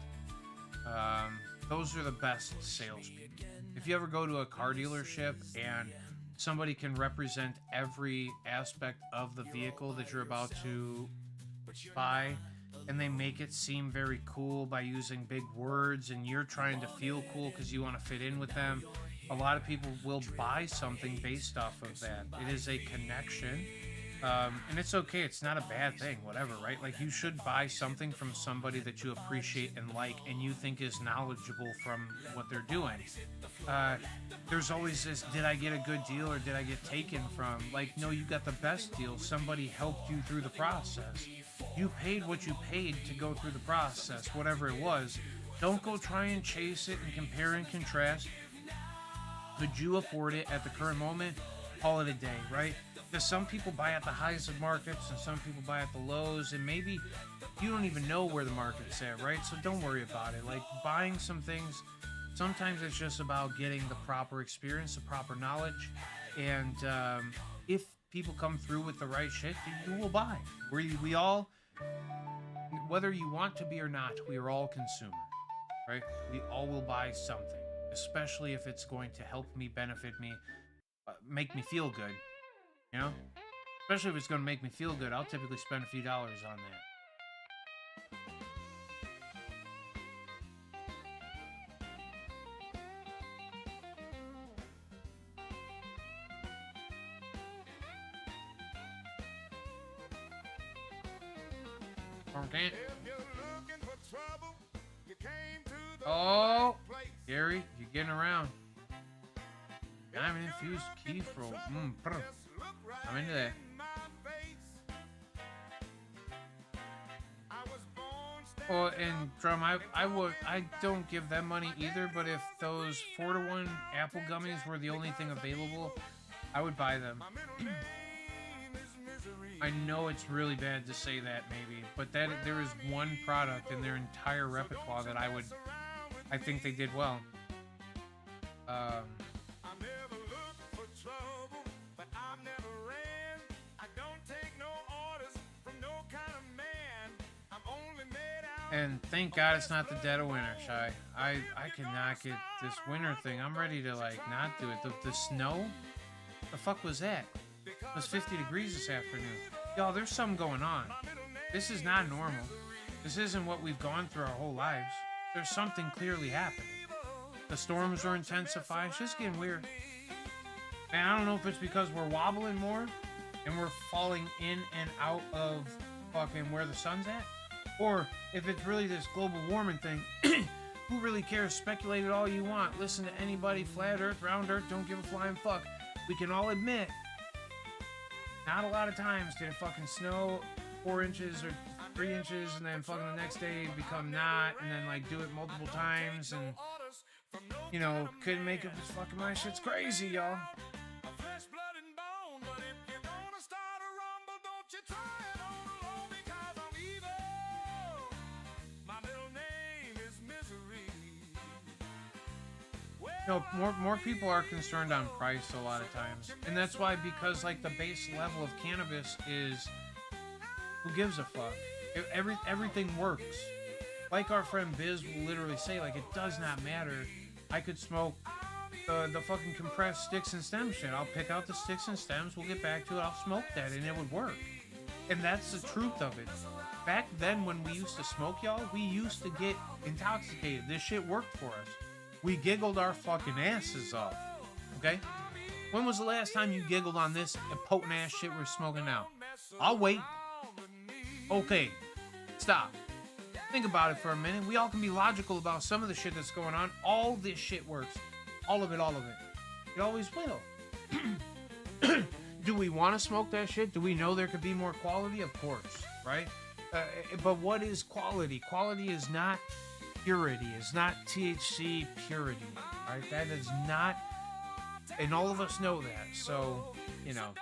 Those are the best salespeople. If you ever go to a car dealership and somebody can represent every aspect of the vehicle that you're about to buy, and they make it seem very cool by using big words, and you're trying to feel cool because you want to fit in with them, a lot of people will buy something based off of that. It is a connection. And it's okay. It's not a bad thing, whatever, right? Like, you should buy something from somebody that you appreciate and like, and you think is knowledgeable from what they're doing. There's always this, did I get a good deal or did I get taken from? Like, no, you got the best deal. Somebody helped you through the process. You paid what you paid to go through the process, whatever it was. Don't go try and chase it and compare and contrast. Could you afford it at the current moment? Call it a day, right? Because some people buy at the highs of markets and some people buy at the lows, and maybe you don't even know where the market's at, right? So don't worry about it. Like, buying some things, sometimes it's just about getting the proper experience, the proper knowledge, and if people come through with the right shit, you will buy. We all, whether you want to be or not, we are all consumers, right? We all will buy something, especially if it's going to help me, benefit me, make me feel good. You know? Especially if it's going to make me feel good, I'll typically spend a few dollars on that. Okay. Oh, Gary, you're getting around. Diamond infused key roll. I'm into that. Oh, and Drum, I don't give them money either, but if those 4-to-1 apple gummies were the only thing available, I would buy them. I know it's really bad to say that, maybe, but that there is one product in their entire repertoire that I think they did well. And thank God it's not the dead of winter, Shy. I cannot get this winter thing. I'm ready to, like, not do it. The snow? The fuck was that? It was 50 degrees this afternoon. Y'all, there's something going on. This is not normal. This isn't what we've gone through our whole lives. There's something clearly happening. The storms are intensifying. It's just getting weird. And I don't know if it's because we're wobbling more and we're falling in and out of fucking where the sun's at, or if it's really this global warming thing. Who really cares? Speculate it all you want. Listen to anybody. Flat Earth, round Earth, don't give a flying fuck. We can all admit, not a lot of times did it fucking snow 4 inches or 3 inches and then fucking the next day become not, and then like do it multiple times, and you know, couldn't make it with fucking my shit's crazy, y'all. No, more people are concerned on price a lot of times, and that's why, because like the base level of cannabis is Who gives a fuck? Everything works. Like our friend Biz will literally say, like, it does not matter. I could smoke the fucking compressed sticks and stems shit. I'll pick out the sticks and stems, we'll get back to it, I'll smoke that, and it would work. And that's the truth of it. Back then when we used to smoke, y'all, we used to get intoxicated. This shit worked for us. We giggled our fucking asses off. Okay? When was the last time you giggled on this potent ass shit we're smoking now? I'll wait. Okay. Stop. Think about it for a minute. We all can be logical about some of the shit that's going on. All this shit works. All of it, all of it. It always will. Do we want to smoke that shit? Do we know there could be more quality? Of course, right? But what is quality? Quality is not purity. It's not THC purity, right? That is not, and all of us know that. So, you know,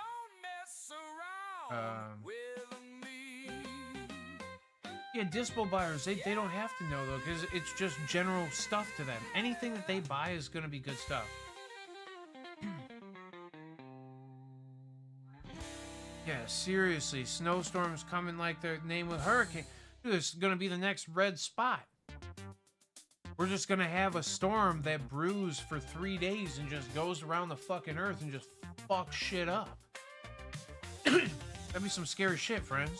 yeah, dispo buyers, they don't have to know though, because it's just general stuff to them. Anything that they buy is going to be good stuff. Yeah, seriously, snowstorms coming like their name with hurricane. Dude, this is going to be the next red spot. We're just going to have a storm that brews for 3 days and just goes around the fucking earth and just fucks shit up. That'd be some scary shit, friends.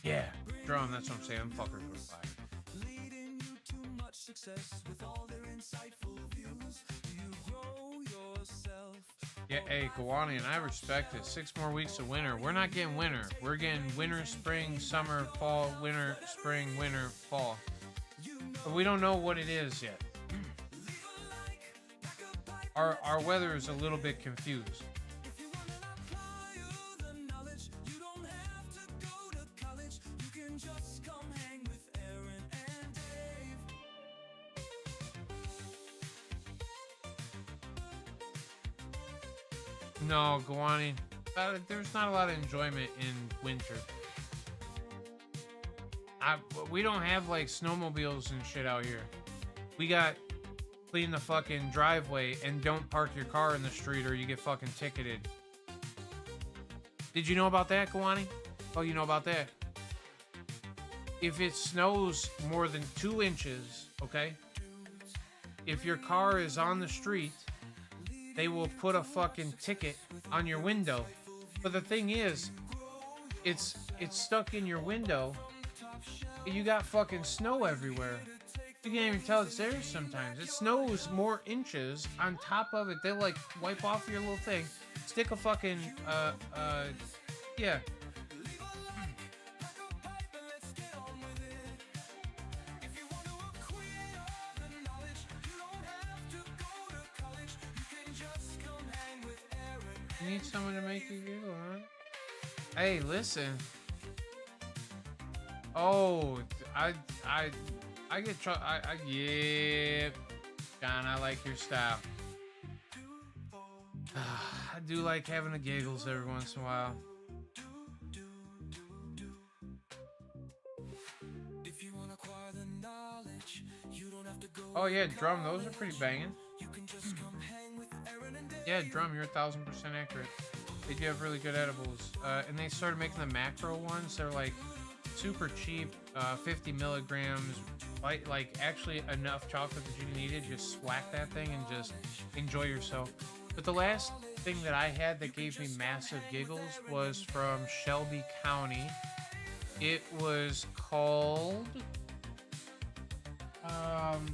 Yeah, drum, that's what I'm saying. I'm fuckers with fire. Yeah, hey, Kawani, and I respect it. 6 more weeks of winter. We're not getting winter. We're getting winter, spring, summer, fall, winter, spring, winter, fall. But we don't know what it is yet. Our weather is a little bit confused. No, Guani, there's not a lot of enjoyment in winter. We don't have like snowmobiles and shit out here. We got clean the fucking driveway and don't park your car in the street or you get fucking ticketed. Did you know about that, Guani? Oh, you know about that? If it snows more than 2 inches, okay? If your car is on the street, they will put a fucking ticket on your window. But the thing is, it's stuck in your window. You got fucking snow everywhere. You can't even tell it's there sometimes. It snows more inches on top of it. They'll like wipe off your little thing, stick a fucking, yeah. You need someone to make you giggle, huh? Hey, listen. Oh, I get yeah. John, I like your style. I do like having the giggles every once in a while. Oh yeah, drum, those are pretty banging. Yeah, drum, you're 1000% accurate. They do have really good edibles. And they started making the macro ones. They're like super cheap, 50 milligrams, like actually enough chocolate that you needed. Just swack that thing and just enjoy yourself. But the last thing that I had that gave me massive giggles was from Shelby County. It was called, hold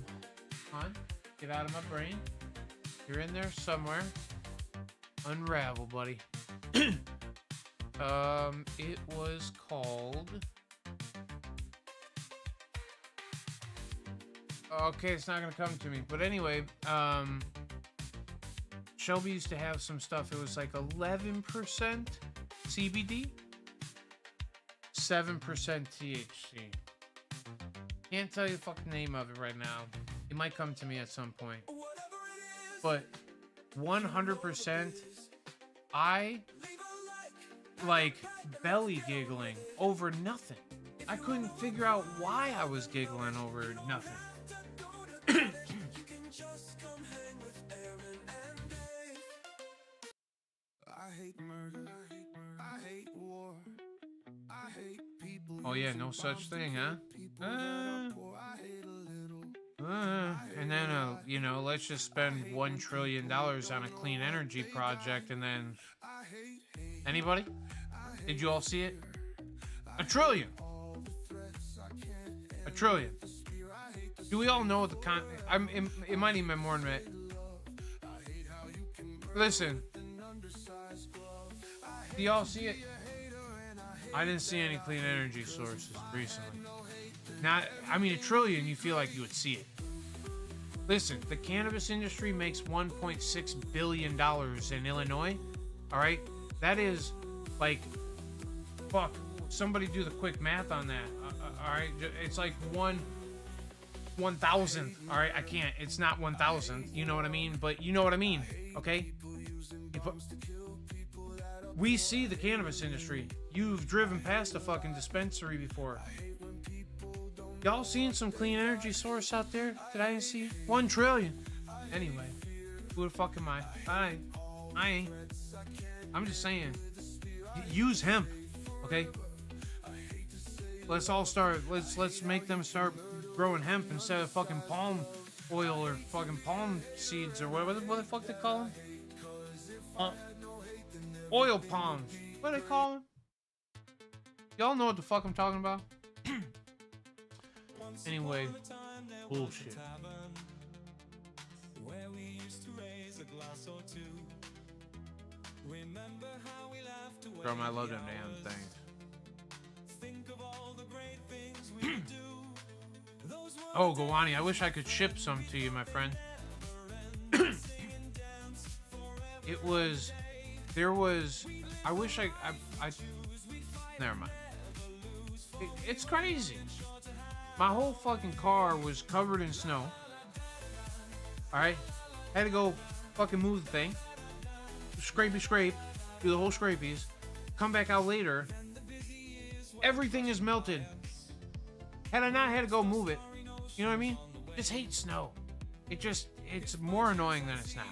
on, get out of my brain. You're in there somewhere. Unravel, buddy. It was called... Okay, it's not gonna come to me. But anyway, Shelby used to have some stuff. It was like 11% CBD, 7% THC. Can't tell you the fucking name of it right now. It might come to me at some point. But 100%, I like belly giggling over nothing. I couldn't figure out why I was giggling over nothing. yeah, no such thing, huh? And then, you know, let's just spend $1 trillion on a clean energy project, and then... Anybody? Did you all see it? $1 trillion! $1 trillion. Do we all know what the it might even be more than that. Listen. Do y'all see it? I didn't see any clean energy sources recently. I mean, $1 trillion, you feel like you would see it. Listen, the cannabis industry makes $1.6 billion in Illinois. All right? That is like, fuck, somebody do the quick math on that. All right? It's like 1,000. All right? I can't. It's not 1,000. You know what I mean? But you know what I mean. Okay? We see the cannabis industry. You've driven past a fucking dispensary before. Y'all seen some clean energy source out there that I didn't see? $1 trillion. Anyway, who the fuck am I? I ain't. I'm just saying. Use hemp, okay? Let's all start. Let's make them start growing hemp instead of fucking palm oil or fucking palm seeds or whatever. What the fuck they call them? Oil palms. What do they call them? Y'all know what the fuck I'm talking about? Anyway, bullshit. Bro, I love them damn things. Oh, Gawani, I wish I could ship some to you, my friend. I wish I never mind. It's crazy. My whole fucking car was covered in snow. Alright? Had to go fucking move the thing. Scrape, do the whole scrapies. Come back out later. Everything is melted. Had I not had to go move it, you know what I mean? Just hate snow. It's more annoying than it's not.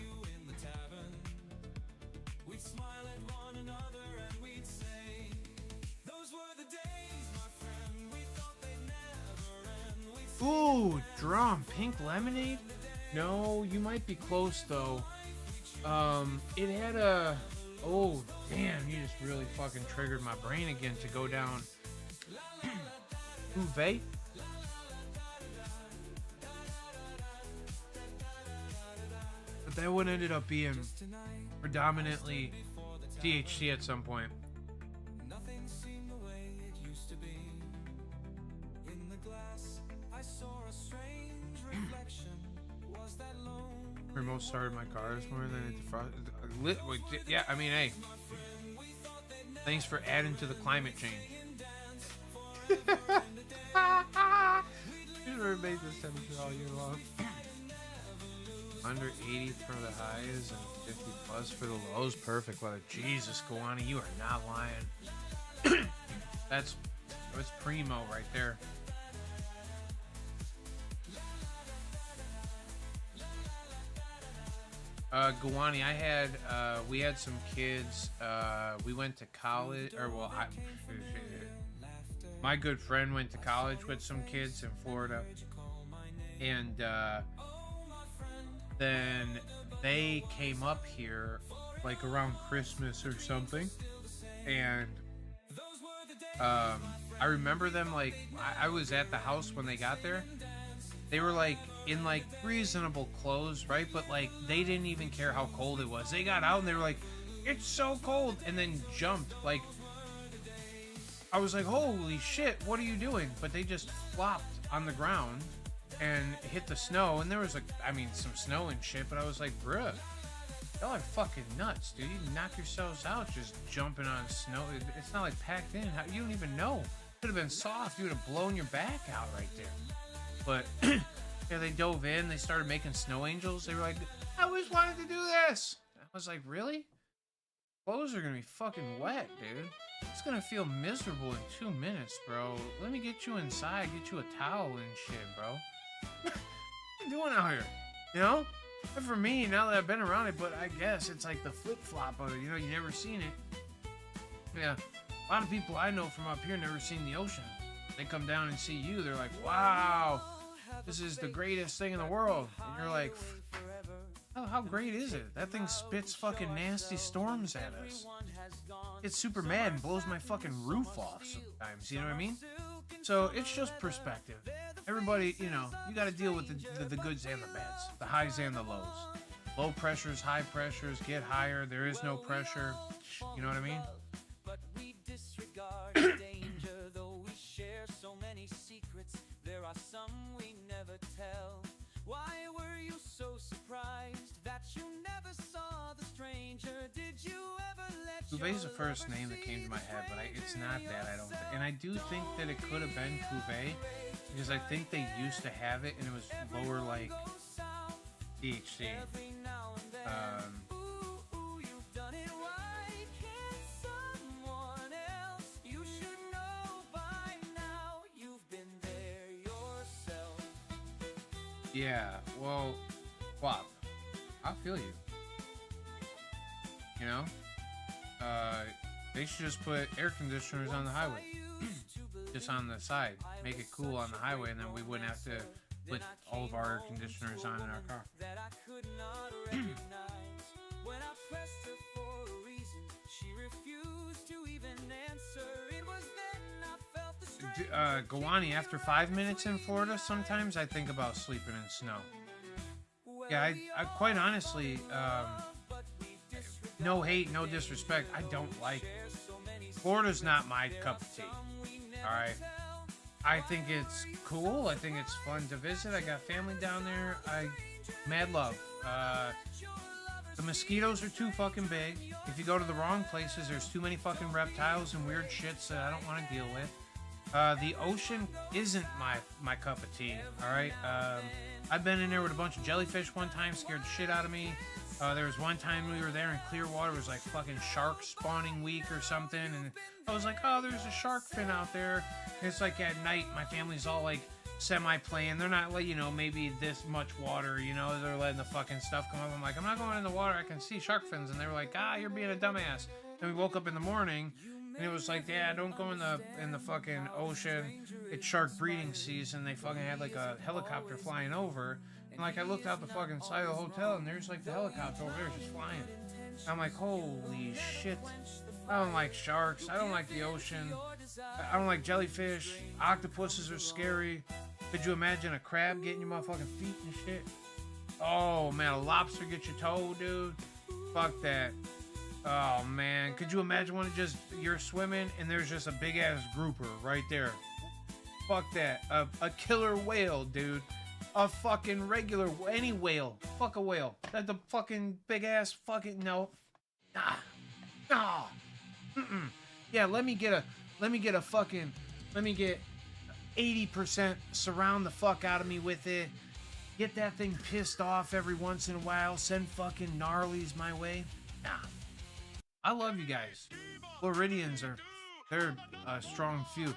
Ooh, drum, pink lemonade? No, you might be close though. It had a... Oh, damn, you just really fucking triggered my brain again to go down. Uve? But that one ended up being predominantly THC at some point. Remote started my cars more than it defrosted. Yeah, I mean, hey. Thanks for adding to the climate change. You never made this temperature all year long. Under 80 for the highs and 50 plus for the lows. Perfect weather. Jesus, Kawani, you are not lying. That's primo right there. Gawani, we had some kids, we went to college, my good friend went to college with some kids in Florida, and, then they came up here, like, around Christmas or something, and, I remember them, like, I was at the house when they got there. They were, like, in, like, reasonable clothes, right? But, like, they didn't even care how cold it was. They got out and they were like, it's so cold, and then jumped. Like, I was like, holy shit, what are you doing? But they just flopped on the ground and hit the snow, and there was, like, I mean, some snow and shit, but I was like, bruh, y'all are fucking nuts, dude. You knock yourselves out just jumping on snow. It's not, like, packed in. You don't even know. It could have been soft. You would have blown your back out right there. But, yeah, they dove in. They started making snow angels. They were like, I always wanted to do this. I was like, really? Clothes are going to be fucking wet, dude. It's going to feel miserable in 2 minutes, bro. Let me get you inside, get you a towel and shit, bro. What are you doing out here? You know? And for me, now that I've been around it, but I guess it's like the flip-flop of it. You know, you never seen it. Yeah. A lot of people I know from up here never seen the ocean. They come down and see you. They're like, wow, this is the greatest thing in the world. And you're like, how great is it? That thing spits fucking nasty storms at us. It's super mad and blows my fucking roof off sometimes. You know what I mean? So it's just perspective. Everybody, you know, you got to deal with the goods and the bads, the highs and the lows. Low pressures, high pressures, get higher. There is no pressure. You know what I mean? But we disregard danger, though we share so many secrets. There are some we never tell. Why were you so surprised that you never saw the stranger? Did you ever let Cuvée is the first name that came to my head, but it's not that, I don't think. And I do think that it could have been Cuvée, because I think they used to have it, and it was lower, like, THC. You've done it right. Can someone else? You should know by now. You've been there yourself. Yeah, well, Wop, I feel you. You know? They should just put air conditioners on the highway. Just on the side. Make it cool on the highway, and then we wouldn't have to put all of our air conditioners on in our car. That I could not recognize. When I pressed her for a reason, she refused to even answer. It was then I felt the strain. Gawani, after 5 minutes in Florida, sometimes I think about sleeping in snow. Yeah, I quite honestly, no hate, no disrespect, I don't like it. Florida's not my cup of tea. Alright? I think it's cool. I think it's fun to visit. I got family down there. Mad love. The mosquitoes are too fucking big. If you go to the wrong places, there's too many fucking reptiles and weird shits that I don't want to deal with. The ocean isn't my cup of tea. Alright? I've been in there with a bunch of jellyfish one time, scared the shit out of me. There was one time we were there in Clearwater, it was like fucking shark spawning week or something, and I was like, oh, there's a shark fin out there. And it's like at night, my family's all like semi-playing. They're not like, you know, maybe this much water, you know, they're letting the fucking stuff come up. I'm like, I'm not going in the water, I can see shark fins. And they were like, you're being a dumbass. And we woke up in the morning, and it was like, yeah, don't go in the fucking ocean. It's shark breeding season. They fucking had like a helicopter flying over. And like I looked out the fucking side of the hotel, and there's like the helicopter over there just flying. I'm like, holy shit. I don't like sharks. I don't like the ocean. I don't like jellyfish. Octopuses are scary. Could you imagine a crab getting your motherfucking feet and shit? Oh man, a lobster get your toe, dude. Fuck that. Oh man, could you imagine when you're swimming and there's just a big ass grouper right there? Fuck that. A killer whale, dude. A fucking regular, any whale. Fuck a whale. That's the fucking big ass fucking, no. Yeah, let me get 80% surround the fuck out of me with it. Get that thing pissed off every once in a while. Send fucking gnarlies my way. Nah. I love you guys. Floridians they're a strong few.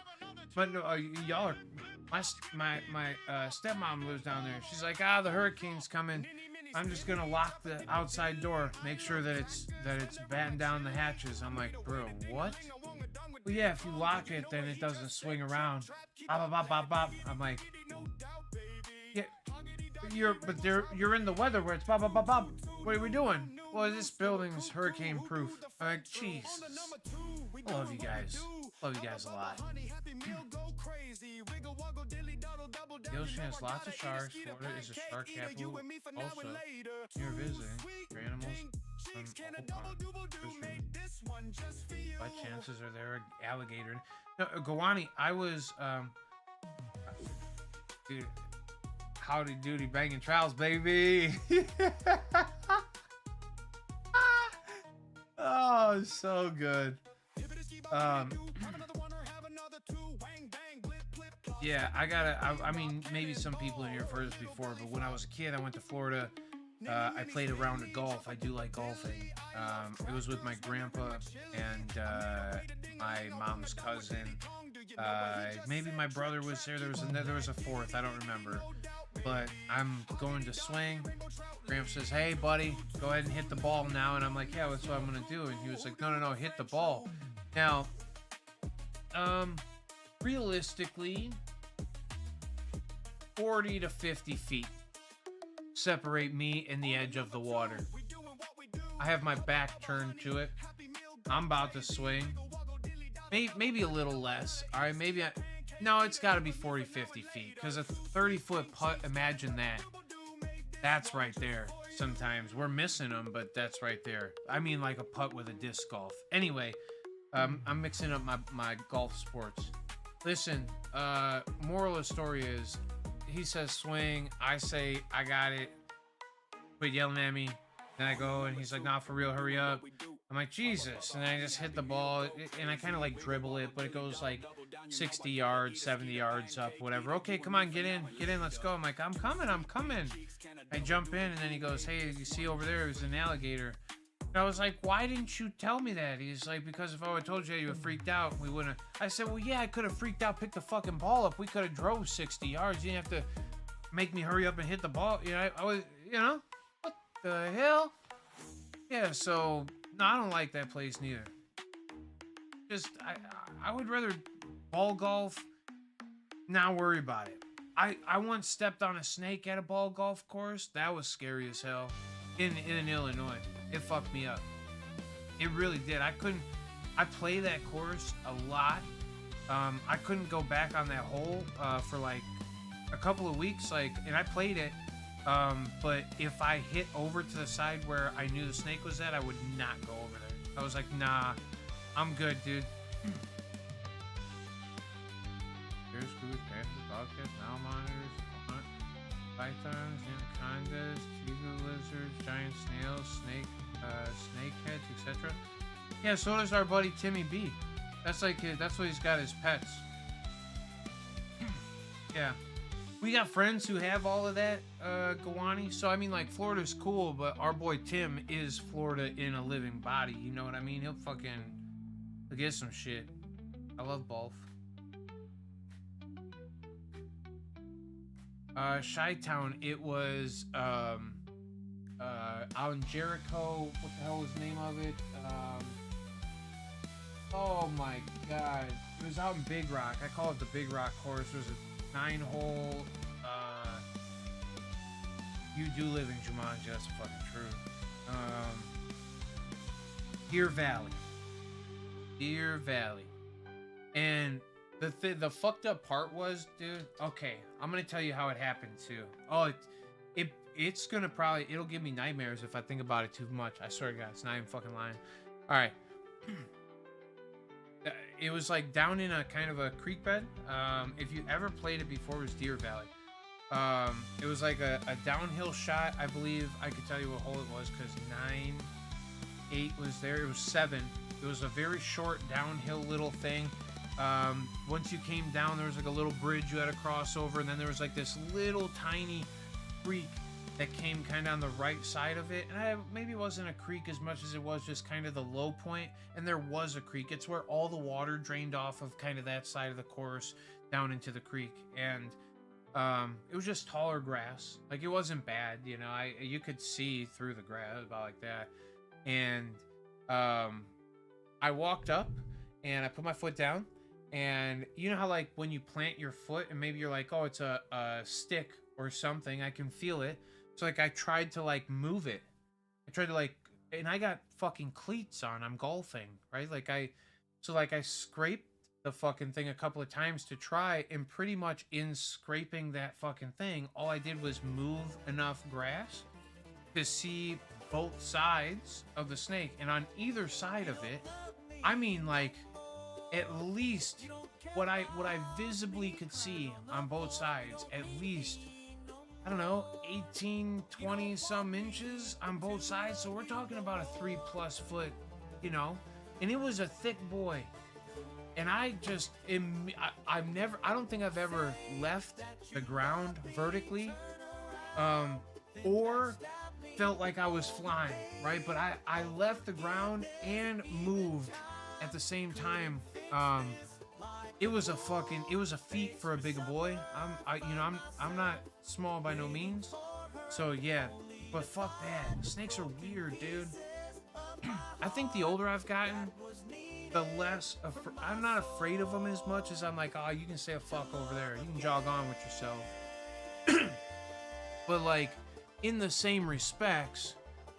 But y'all are, my stepmom lives down there. She's like, the hurricane's coming. I'm just gonna lock the outside door, make sure that it's battened down the hatches. I'm like, bro, what? Well, yeah, if you lock it, then it doesn't swing around. Bop, bop, bop, bop. I'm like, yeah, you're in the weather where it's bop, bop, bop, bop. What are we doing? Well, this building's hurricane proof. I'm like, Jesus. I love you guys. Love you guys a lot. The ocean has lots of sharks. Florida is a shark capital. Also, you're visiting for animals from all pond. What chances are there alligator? No, Gawani, I was dude, howdy doody banging trowels, baby. Oh, so good. Yeah, I mean, maybe some people in here have heard this before, but when I was a kid, I went to Florida. I played a round of golf. I do like golfing. It was with my grandpa and my mom's cousin. Maybe my brother was there. There was a fourth. I don't remember. But I'm going to swing. Gramp says, hey, buddy, go ahead and hit the ball now. And I'm like, yeah, that's what I'm going to do. And he was like, no, hit the ball. Now, realistically, 40 to 50 feet separate me and the edge of the water. I have my back turned to it. I'm about to swing. Maybe a little less. All right, maybe no, it's got to be 40, 50 feet. Because a 30-foot putt, imagine that. That's right there. Sometimes we're missing them, but that's right there. I mean, like a putt with a disc golf. Anyway, I'm mixing up my golf sports. Listen, moral of the story is, he says swing, I say I got it. Quit yelling at me. Then I go and he's like, nah, for real, hurry up. I'm like, Jesus. And then I just hit the ball and I kind of like dribble it, but it goes like 60 yards, 70 yards up, whatever. Okay, come on, get in, let's go. I'm like, I'm coming. I jump in and then he goes, hey, you see over there is an alligator. And I was like, why didn't you tell me that? He's like, because if I would have told you, you would have freaked out. We wouldn't have. I said, well, yeah, I could have freaked out, picked the fucking ball up. We could have drove 60 yards. You didn't have to make me hurry up and hit the ball. You know, I was, you know, what the hell? Yeah, so, no, I don't like that place neither. Just, I would rather ball golf, not worry about it. I once stepped on a snake at a ball golf course. That was scary as hell. In Illinois. It fucked me up. It really did. I play that course a lot. I couldn't go back on that hole for like a couple of weeks, like, and I played it. But if I hit over to the side where I knew the snake was at, I would not go over there. I was like, nah, I'm good, dude. There's food, panthers, bobcats, owl monitors, pythons, anacondas, tiger lizards, giant snails, snakeheads, etc. Yeah, so does our buddy Timmy B. That's like that's what he's got as pets. Yeah. We got friends who have all of that, Gawani. So, I mean, like, Florida's cool, but our boy Tim is Florida in a living body. You know what I mean? He'll get some shit. I love both. Chi-Town, it was, out in Jericho. What the hell was the name of it? Oh my God. It was out in Big Rock. I call it the Big Rock course. It was a 9-hole. You do live in Jumanji, that's fucking true. Deer Valley. And the fucked up part was, dude, okay, I'm gonna tell you how it happened too. Oh, it's gonna probably, it'll give me nightmares if I think about it too much. I swear to God, it's not even fucking lying. All right. It was like down in a kind of a creek bed. If you ever played it before, it was Deer Valley. It was like a downhill shot. I believe I could tell you what hole it was because 9, 8 was there. It was 7. It was a very short downhill little thing. Once you came down, there was like a little bridge you had to cross over, and then there was like this little tiny creek that came kind of on the right side of it. And maybe it wasn't a creek as much as it was just kind of the low point. And there was a creek. It's where all the water drained off of kind of that side of the course down into the creek. And it was just taller grass. Like, it wasn't bad, you know. You could see through the grass, about like that. And I walked up and I put my foot down. And you know how, like, when you plant your foot and maybe you're like, oh, it's a stick or something, I can feel it. So, like, I tried to, like, move it. I tried to, like, and I got fucking cleats on. I'm golfing, right? Like, I scraped the fucking thing a couple of times to try, and pretty much in scraping that fucking thing, all I did was move enough grass to see both sides of the snake. And on either side of it, I mean, like, at least what I visibly could see on both sides, at least, I don't know, 18, 20 some inches on both sides. So we're talking about a 3+ foot, you know, and it was a thick boy. And I just, I don't think I've ever left the ground vertically, or felt like I was flying, right? But I left the ground and moved at the same time. It was a feat for a bigger boy. I'm not small by no means. So yeah, but fuck that. Snakes are weird, dude. I think the older I've gotten, the less I'm not afraid of them as much as I'm like, oh, you can say a fuck over there. You can jog on with yourself. But like, in the same respects,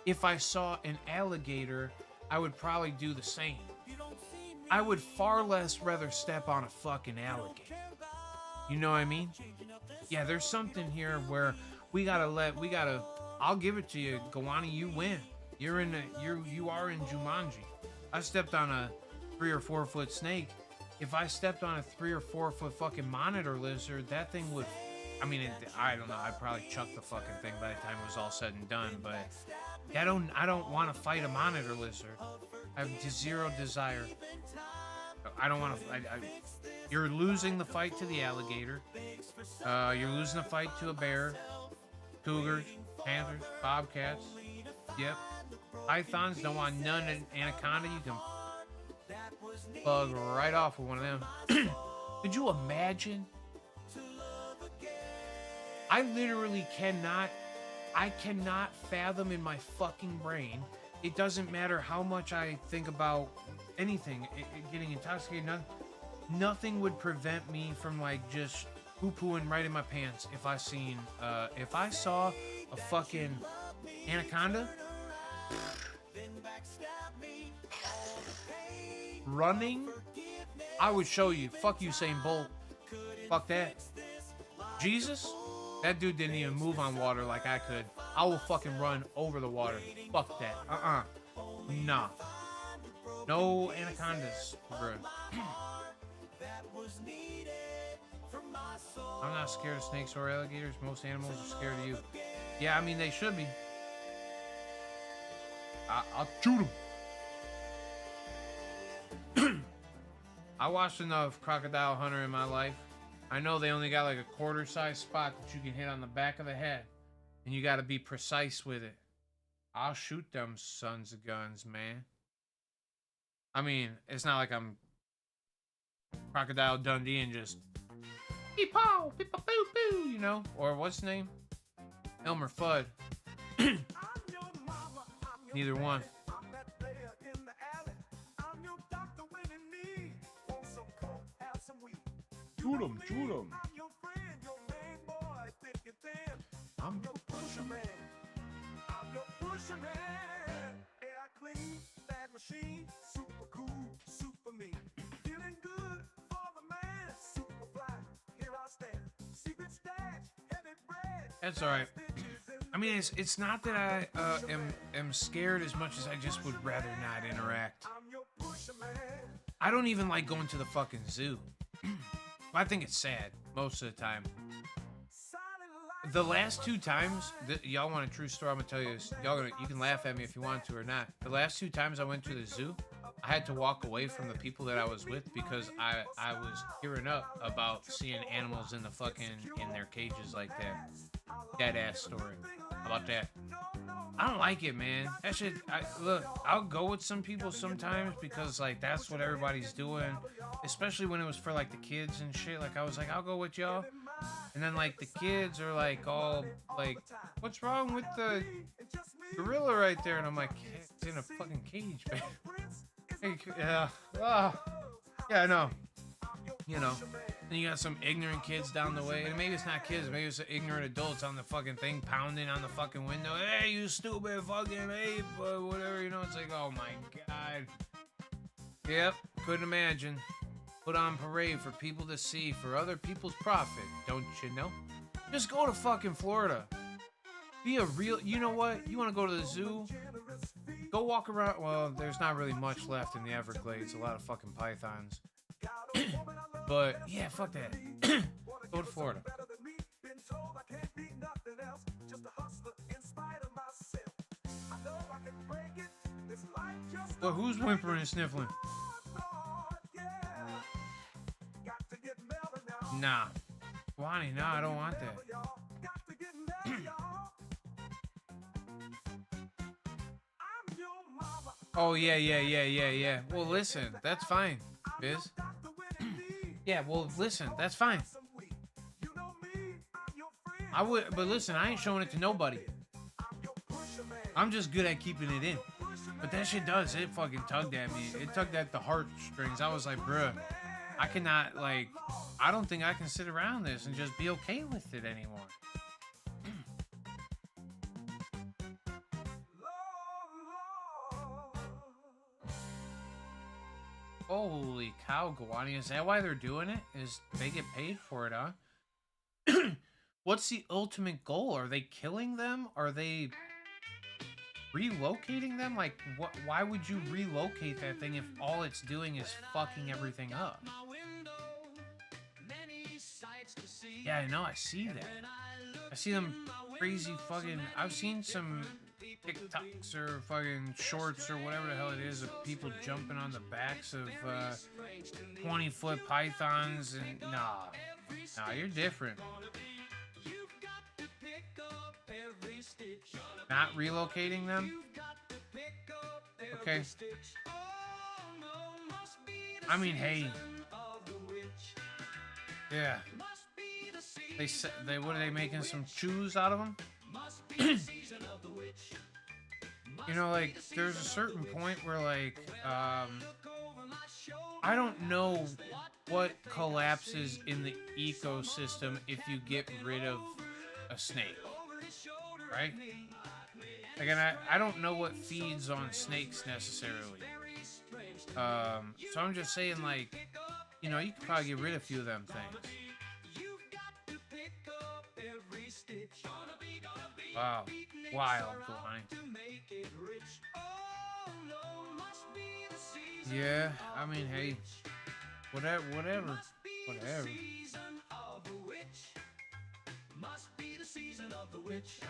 if I saw an alligator, I would probably do the same. I would far less rather step on a fucking alligator. You know what I mean? Yeah, there's something here where I'll give it to you, Gawani, you win. You are in Jumanji. I stepped on a 3 or 4 foot snake. If I stepped on a 3 or 4 foot fucking monitor lizard, that thing would, I don't know, I'd probably chuck the fucking thing by the time it was all said and done, but I don't want to fight a monitor lizard. I have zero desire. I don't want to. You're losing the fight to the alligator. You're losing the fight to a bear, cougars, panthers, bobcats. Yep. Pythons don't want none. An anaconda, you can bug right off with one of them. Could you imagine? I literally cannot. I cannot fathom in my fucking brain. It doesn't matter how much I think about anything, getting intoxicated. Nothing would prevent me from like just poo-pooing right in my pants if I saw a fucking anaconda running. I would show you. Fuck Usain Bolt. Fuck that. Jesus. That dude didn't even move on water like I could. I will fucking run over the water. Fuck that. Nah. No anacondas, bro. I'm not scared of snakes or alligators. Most animals are scared of you. Yeah, I mean, they should be. I'll shoot them. I watched enough Crocodile Hunter in my life. I know they only got like a quarter-size spot that you can hit on the back of the head. And you got to be precise with it. I'll shoot them sons of guns, man. I mean, it's not like I'm Crocodile Dundee and just peep-pow, peep-a-boo-boo, you know? Or what's his name? Elmer Fudd. Neither one. Shoot him, shoot him. I'm your pusher man. I'm your pusher man. Air clean, bad machine, super cool, super mean. Feeling good for the man, super fly. Here I stand, secret stash, heavy bread. That's all right. I mean, it's not that I am scared as much as I just would rather not interact. I'm your pusher man. I don't even like going to the fucking zoo. I think it's sad most of the time. The last 2 times, y'all want a true story? I'm gonna tell you this. You can laugh at me if you want to or not. The last 2 times I went to the zoo, I had to walk away from the people that I was with because I was tearing up about seeing animals in their cages like that. Dead ass story about that. I don't like it, man. That shit. Look, I'll go with some people sometimes because like that's what everybody's doing, especially when it was for like the kids and shit. Like I was like, I'll go with y'all, and then like the kids are like all like, what's wrong with the gorilla right there? And I'm like, it's in a fucking cage, man. Yeah. Yeah, I know. You know. Then you got some ignorant kids down the way, and maybe it's not kids, maybe it's ignorant adults on the fucking thing pounding on the fucking window. Hey, you stupid fucking ape, whatever, you know. It's like, oh my god. Yep, couldn't imagine. Put on parade for people to see, for other people's profit, don't you know? Just go to fucking Florida. Be a real, you know what? You want to go to the zoo? Go walk around. Well, there's not really much left in the Everglades. A lot of fucking pythons. But yeah, fuck that. Go to Florida. Well, who's whimpering and sniffling? Nah. Wani, nah, I don't want that. Oh, yeah. Well, listen, that's fine, Biz. Yeah, well, listen, that's fine. I would, but listen, I ain't showing it to nobody. I'm just good at keeping it in. But that shit does. It fucking tugged at me. It tugged at the heartstrings. I was like, bruh, I cannot, like, I don't think I can sit around this and just be okay with it anymore. Holy cow, Gawani. Is that why they're doing it? Is they get paid for it, huh? What's the ultimate goal? Are they killing them? Are they relocating them? Like, what? Why would you relocate that thing if all it's doing is fucking everything up? Yeah, I know. I see that. I see them crazy fucking... I've seen some TikToks or fucking shorts or whatever the hell it is of people jumping on the backs of 20-foot pythons and... Nah, you're different. Not relocating them? Okay. I mean, hey. Yeah. They what are they making some chews out of them? You know, like, there's a certain point where, like, I don't know what collapses in the ecosystem if you get rid of a snake, right? Like, and I don't know what feeds on snakes necessarily. So I'm just saying, like, you know, you could probably get rid of a few of them things. Wow. Wild, Glenn. Yeah, I mean, hey, whatever.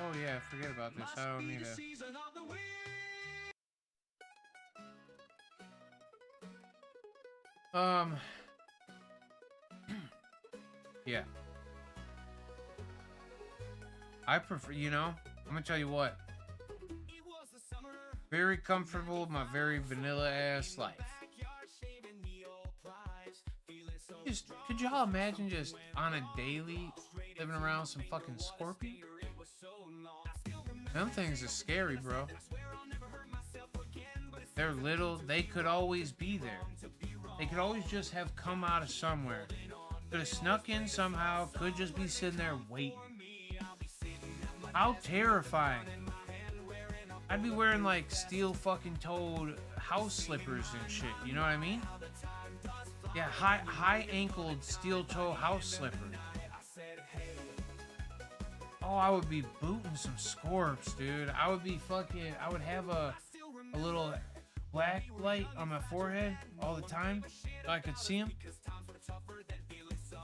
Oh yeah, forget about this. I don't need a... Yeah. I prefer, you know, I'm gonna tell you what. Very comfortable with my very vanilla ass life. Just, could y'all imagine just on a daily living around some fucking scorpion? Them things are scary, bro. They're little, they could always be there. They could always just have come out of somewhere. Could have snuck in somehow, could just be sitting there waiting. How terrifying. I'd be wearing like steel fucking toed house slippers and shit, you know what I mean? Yeah, high ankled steel toe house slippers. Oh, I would be booting some scorps, dude. I would be fucking, I would have a little black light on my forehead all the time so I could see them.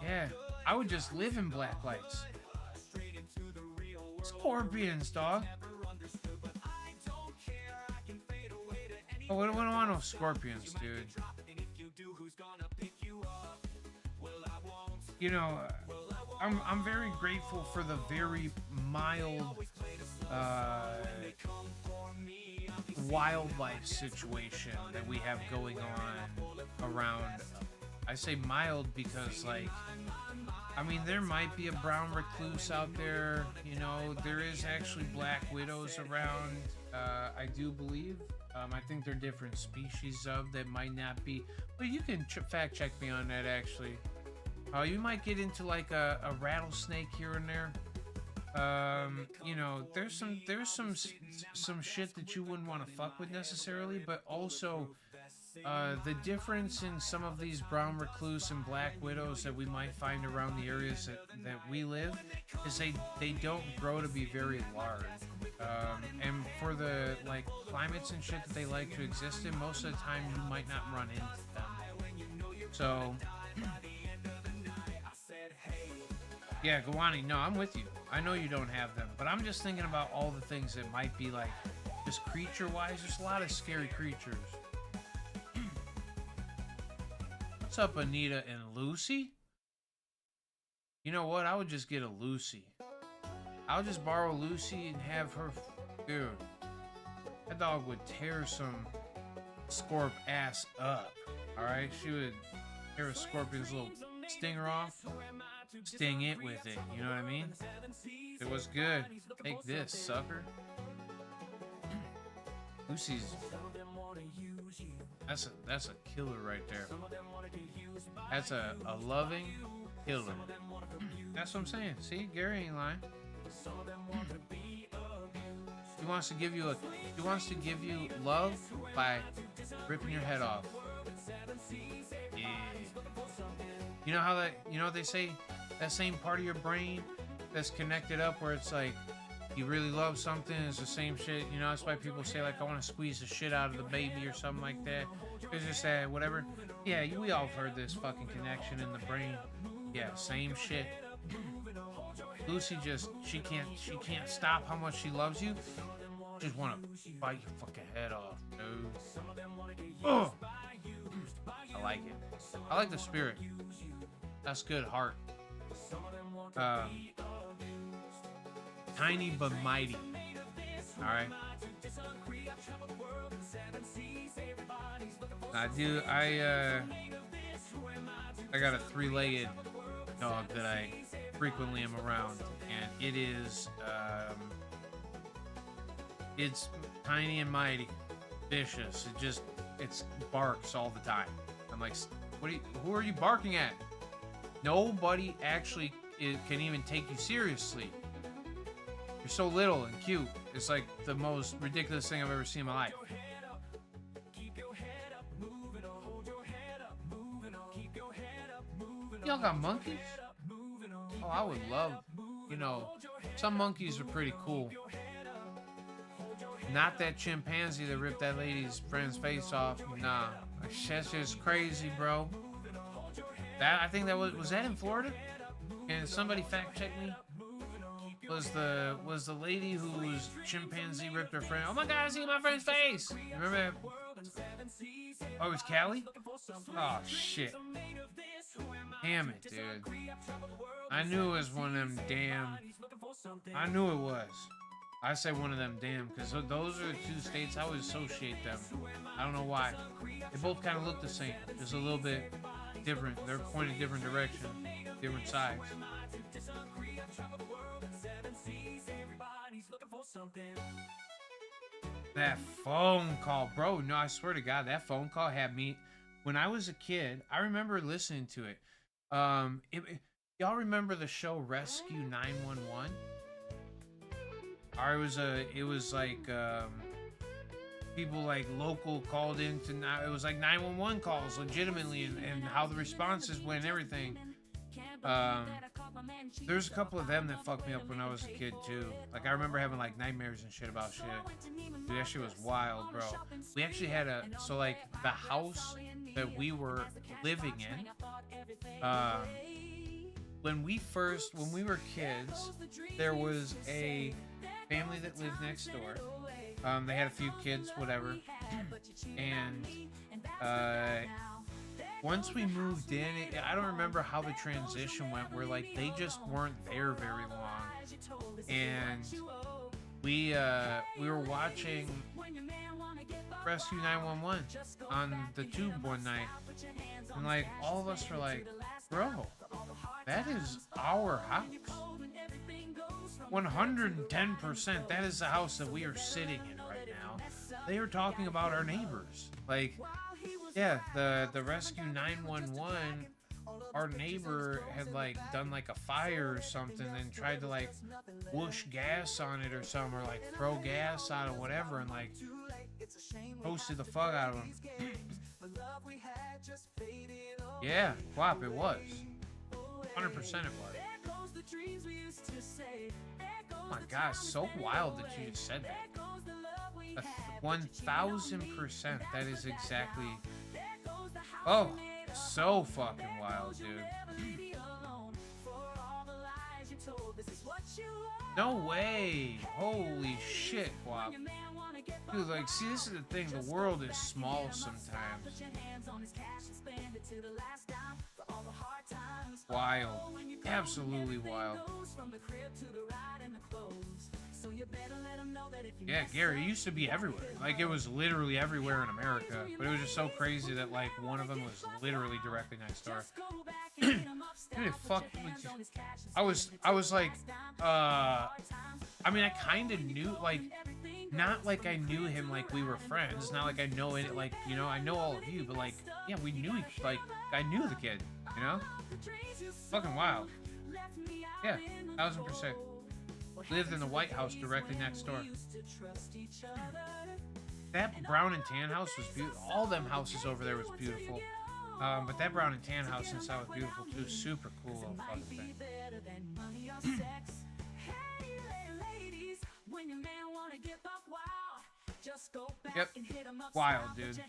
Yeah, I would just live in black lights. Scorpions, dog. Oh, we don't want no scorpions, dude. You know, I'm very grateful for the very mild wildlife situation that we have going on around. I say mild because, like, I mean, there might be a brown recluse out there. You know, there is actually black widows around. I do believe. I think they're different species of that might not be. But you can fact check me on that, actually. You might get into like a rattlesnake here and there. You know, there's some shit that you wouldn't want to fuck with necessarily, but also the difference in some of these brown recluse and black widows that we might find around the areas that we live is they don't grow to be very large. And for the like climates and shit that they like to exist in, most of the time you might not run into them. So yeah, Gawani, no, I'm with you. I know you don't have them, but I'm just thinking about all the things that might be like, just creature-wise, there's a lot of scary creatures. What's up, Anita and Lucy? You know what? I would just get a Lucy. I'll just borrow Lucy and have her... Dude, that dog would tear some scorp ass up. Alright? She would tear a scorpion's little stinger off. Sting it with it, you know what I mean? It was good. Take this, sucker. Lucy's that's a killer right there. That's a loving killer. That's what I'm saying. See, Gary ain't lying. He wants to give you love by ripping your head off. Yeah. You know what they say, that same part of your brain that's connected up where it's like you really love something is the same shit. You know, that's why people say like I want to squeeze the shit out of the baby or something like that. It's just that whatever. Yeah, we all have heard this fucking connection in the brain. Yeah, same shit. Lucy she can't stop how much she loves you. Just want to bite your fucking head off, dude. Ugh. I like it. I like the spirit. That's good heart. Tiny but mighty. All right. I got a 3-legged dog that I frequently am around, and it's tiny and mighty, vicious. It barks all the time. I'm like, who are you barking at? Nobody actually can even take you seriously. You're so little and cute. It's like the most ridiculous thing I've ever seen in my life. Y'all got monkeys? Oh, I would love, some monkeys are pretty cool. Not that chimpanzee that ripped that lady's friend's face off. Nah, that's just crazy, bro. I think that was that in Florida? Can somebody fact check me? Was the lady whose chimpanzee ripped her friend? Oh my God, I see my friend's face. Remember that? Oh, it was Callie? Oh shit. Damn it, dude. I knew it was one of them damn. I knew it was. I said one of them damn, because those are the two states I would associate them. I don't know why. They both kind of look the same, just a little bit different. They're pointed different direction, different sides. That phone call, bro. No, I swear to God, that phone call had me. When I was a kid, I remember listening to it. Y'all remember the show Rescue 911? Or it was like people like local called in to it was like 911 calls legitimately and how the responses went and everything. There's a couple of them that fucked me up when I was a kid too. Like I remember having like nightmares and shit about shit. Dude, that shit was wild, bro. We actually had the house that we were living in. When we were kids, there was a family that lived next door. They had a few kids, whatever. And once we moved in, I don't remember how the transition went, where like they just weren't there very long. And we were watching Rescue 911 on the tube one night. And like all of us were like, bro, that is our house. 110%, that is the house that we are sitting in right now. They are talking about our neighbors. Like, yeah, the Rescue 911, our neighbor had like done like a fire or something and tried to like whoosh gas on it or something, or like throw gas on it or whatever, and like posted the fuck out of him. Yeah, WAP, it was. 100% it was. Oh my gosh, so wild that you just said that. 1000%, that is exactly. Oh, so fucking wild, dude. No way. Holy shit, WAP. Dude, like, see, this is the thing. The world is small sometimes. Wild. Absolutely wild. Yeah, Gary, it used to be everywhere. Like, it was literally everywhere in America. But it was just so crazy that, like, one of them was literally directly next door. Dude, it fucked with you. I was like, I mean, I kind of knew, like, not like I knew him like we were friends. Not like I know it, like, you know, I know all of you, but like, yeah, we knew each, like, I knew the kid, you know? Fucking wild. Yeah, 1000%. Lived in the White House directly next door. That brown and tan house was beautiful. All them houses over there was beautiful. But that brown and tan house inside was beautiful too. Super cool little fucking thing. Yep. Wild, dude. So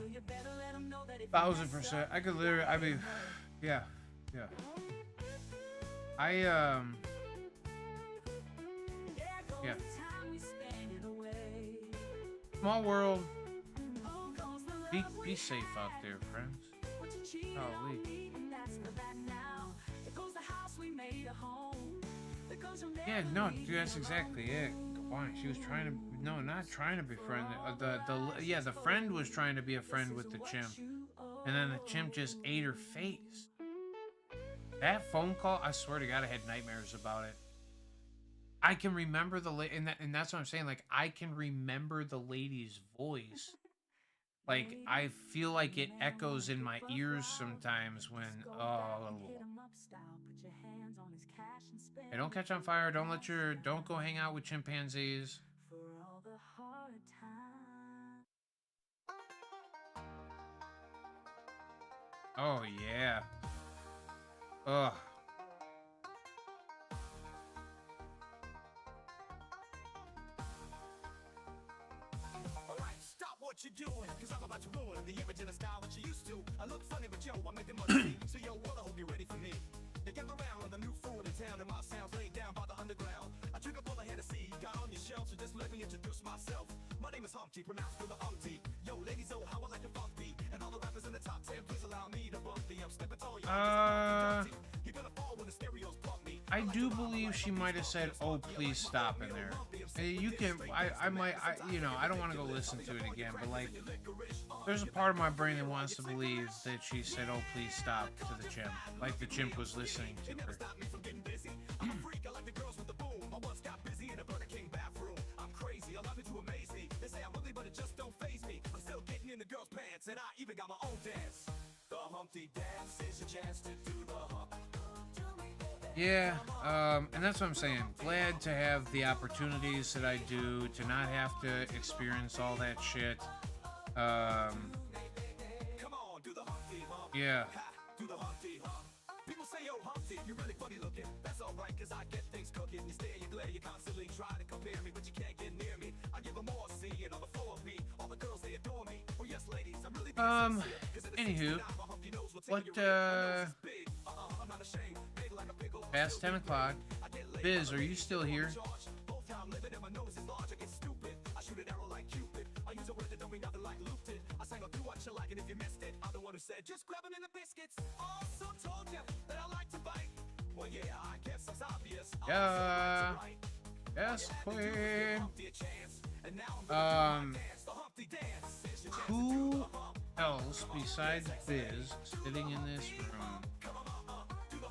you better let them know that if 1000%. I could literally, I mean, yeah. Yeah. Small world. Be safe out there, friends. Golly. Yeah, no, dude, that's exactly it. Why? She was trying to, no, not trying to be friend. The friend was trying to be a friend with the chimp, and then the chimp just ate her face. That phone call, I swear to God, I had nightmares about it. I can remember and that's what I'm saying. Like, I can remember the lady's voice. Like, I feel like it echoes in my ears sometimes when, hey, don't catch on fire. Don't go hang out with chimpanzees. Oh, yeah. Ugh. What you doing? Cause I'm about to ruin the image and the style that you used to. I look funny, but yo, I make the money. So yo, well, I hope you're ready for me. They gather around the new food in town, and my sounds laid down by the underground. I drink up all I had to see, got on your shelf, so just let me introduce myself. My name is Humpty, pronounced with the umpty. Yo, ladies, oh, how I like to funk beat. And all the rappers in the top 10, please allow me to bump the I'm stepping tall. You're gonna fall when the stereos bump me. I do believe she might have said, "Oh, please stop" in there. You can, I might, you know, I don't want to go listen to it again, but like, there's a part of my brain that wants to believe that she said, "Oh, please stop" to the chimp, like the chimp was listening to her. I'm crazy, allow me to amaze me. They say I'm ugly, but it just don't faze me. I'm still getting in the girls' pants, and I even got my own dance. The Humpty Dance is your chance to do the hump. Yeah, and that's what I'm saying. Glad to have the opportunities that I do, to not have to experience all that shit. Yeah. Do the Humpty Hump. People say, yo, Humpty, you're really funny looking. That's alright, cause I get things cooking. You stay and you glare, you constantly try to compare me, but you can't get near me. I give them more C and on the floor of me. All the girls, they adore me. Oh, yes, ladies, I'm really anywho, what, past 10 o'clock. Biz, are you still here? Just grab them in the biscuits. Also told you that I like to bite. Well, yeah, I guess it's obvious. Yeah. Yes, queen. Who else besides Biz sitting in this room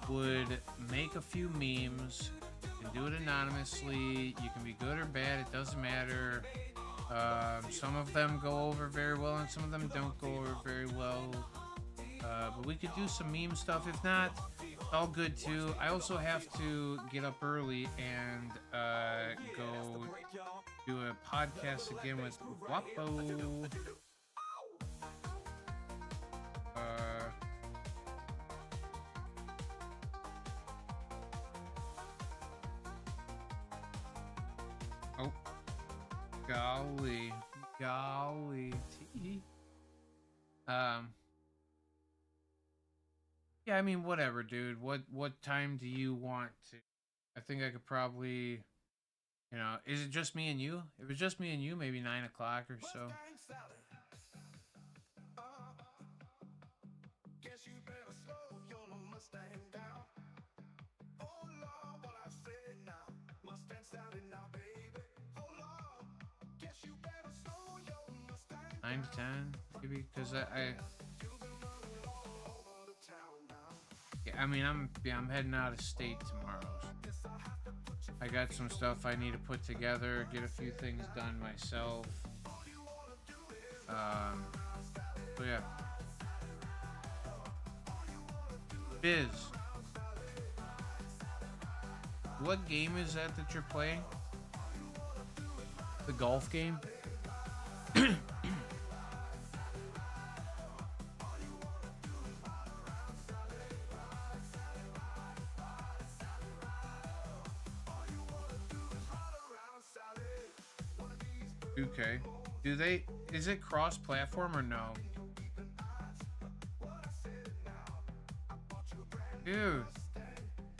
would make a few memes and do it anonymously? You can be good or bad, it doesn't matter. Some of them go over very well and some of them don't go over very well. But we could do some meme stuff. If not, it's all good too. I also have to get up early and go do a podcast again with Wapo. Oh, golly. Yeah, I mean, whatever, dude. What time do you want to? I think I could probably, you know, is it just me and you? If it's just me and you, maybe 9 o'clock or so. Nine to 10, maybe, because I I mean, I'm heading out of state tomorrow. I got some stuff I need to put together, get a few things done myself. So yeah. Biz, what game is that you're playing? The golf game? Okay. Is it cross-platform or no? Dude,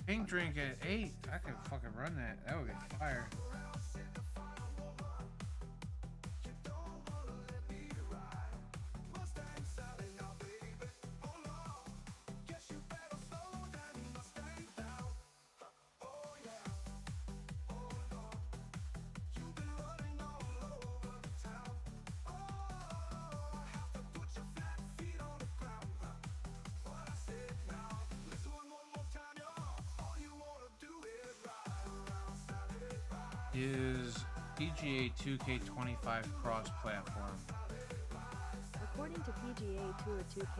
pink drink at 8. I could fucking run that. That would be fire. Is PGA 2K25 cross-platform? According to PGA Tour 2K,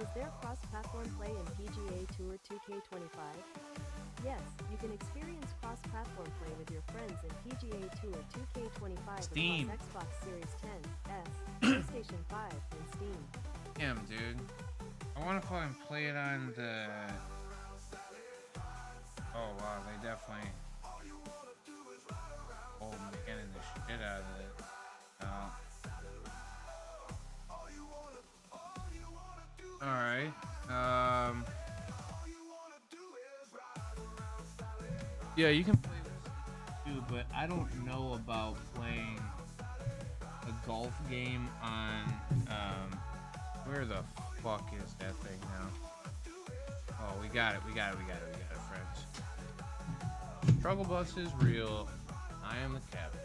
is there cross-platform play in PGA Tour 2K25? Yes, you can experience cross-platform play with your friends in PGA Tour 2K25 Steam. across Xbox Series 10, S, PlayStation 5, and Steam. Damn, dude. I want to fucking play it on the... Oh, wow, they definitely... Oh, I'm getting the shit out of it. Alright. Yeah, you can play this too, but I don't know about playing a golf game on, where the fuck is that thing now? Oh, we got it, friends. Struggle bus is real. I am the captain.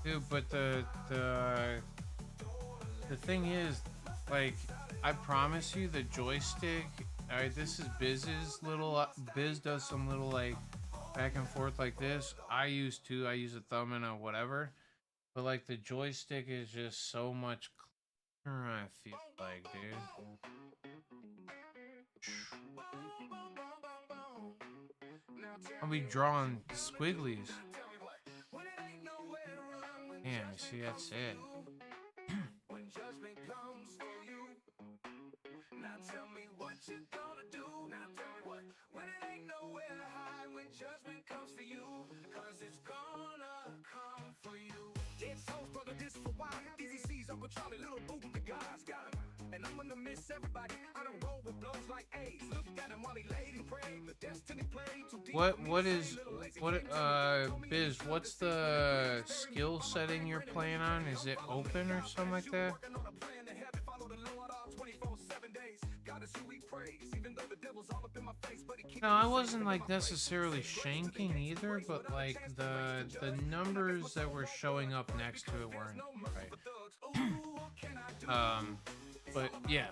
Dude, but the thing is, like, I promise you, the joystick. All right, this is Biz's little. Biz does some little like back and forth like this. I use a thumb and a whatever, but like the joystick is just so much clearer. I feel like, dude. I'll be drawing squigglies. Damn, you see, that's it. Biz, what's the skill setting you're playing on? Is it open or something like that? No, I wasn't like necessarily shanking either, but like the numbers that were showing up next to it weren't right. But yeah,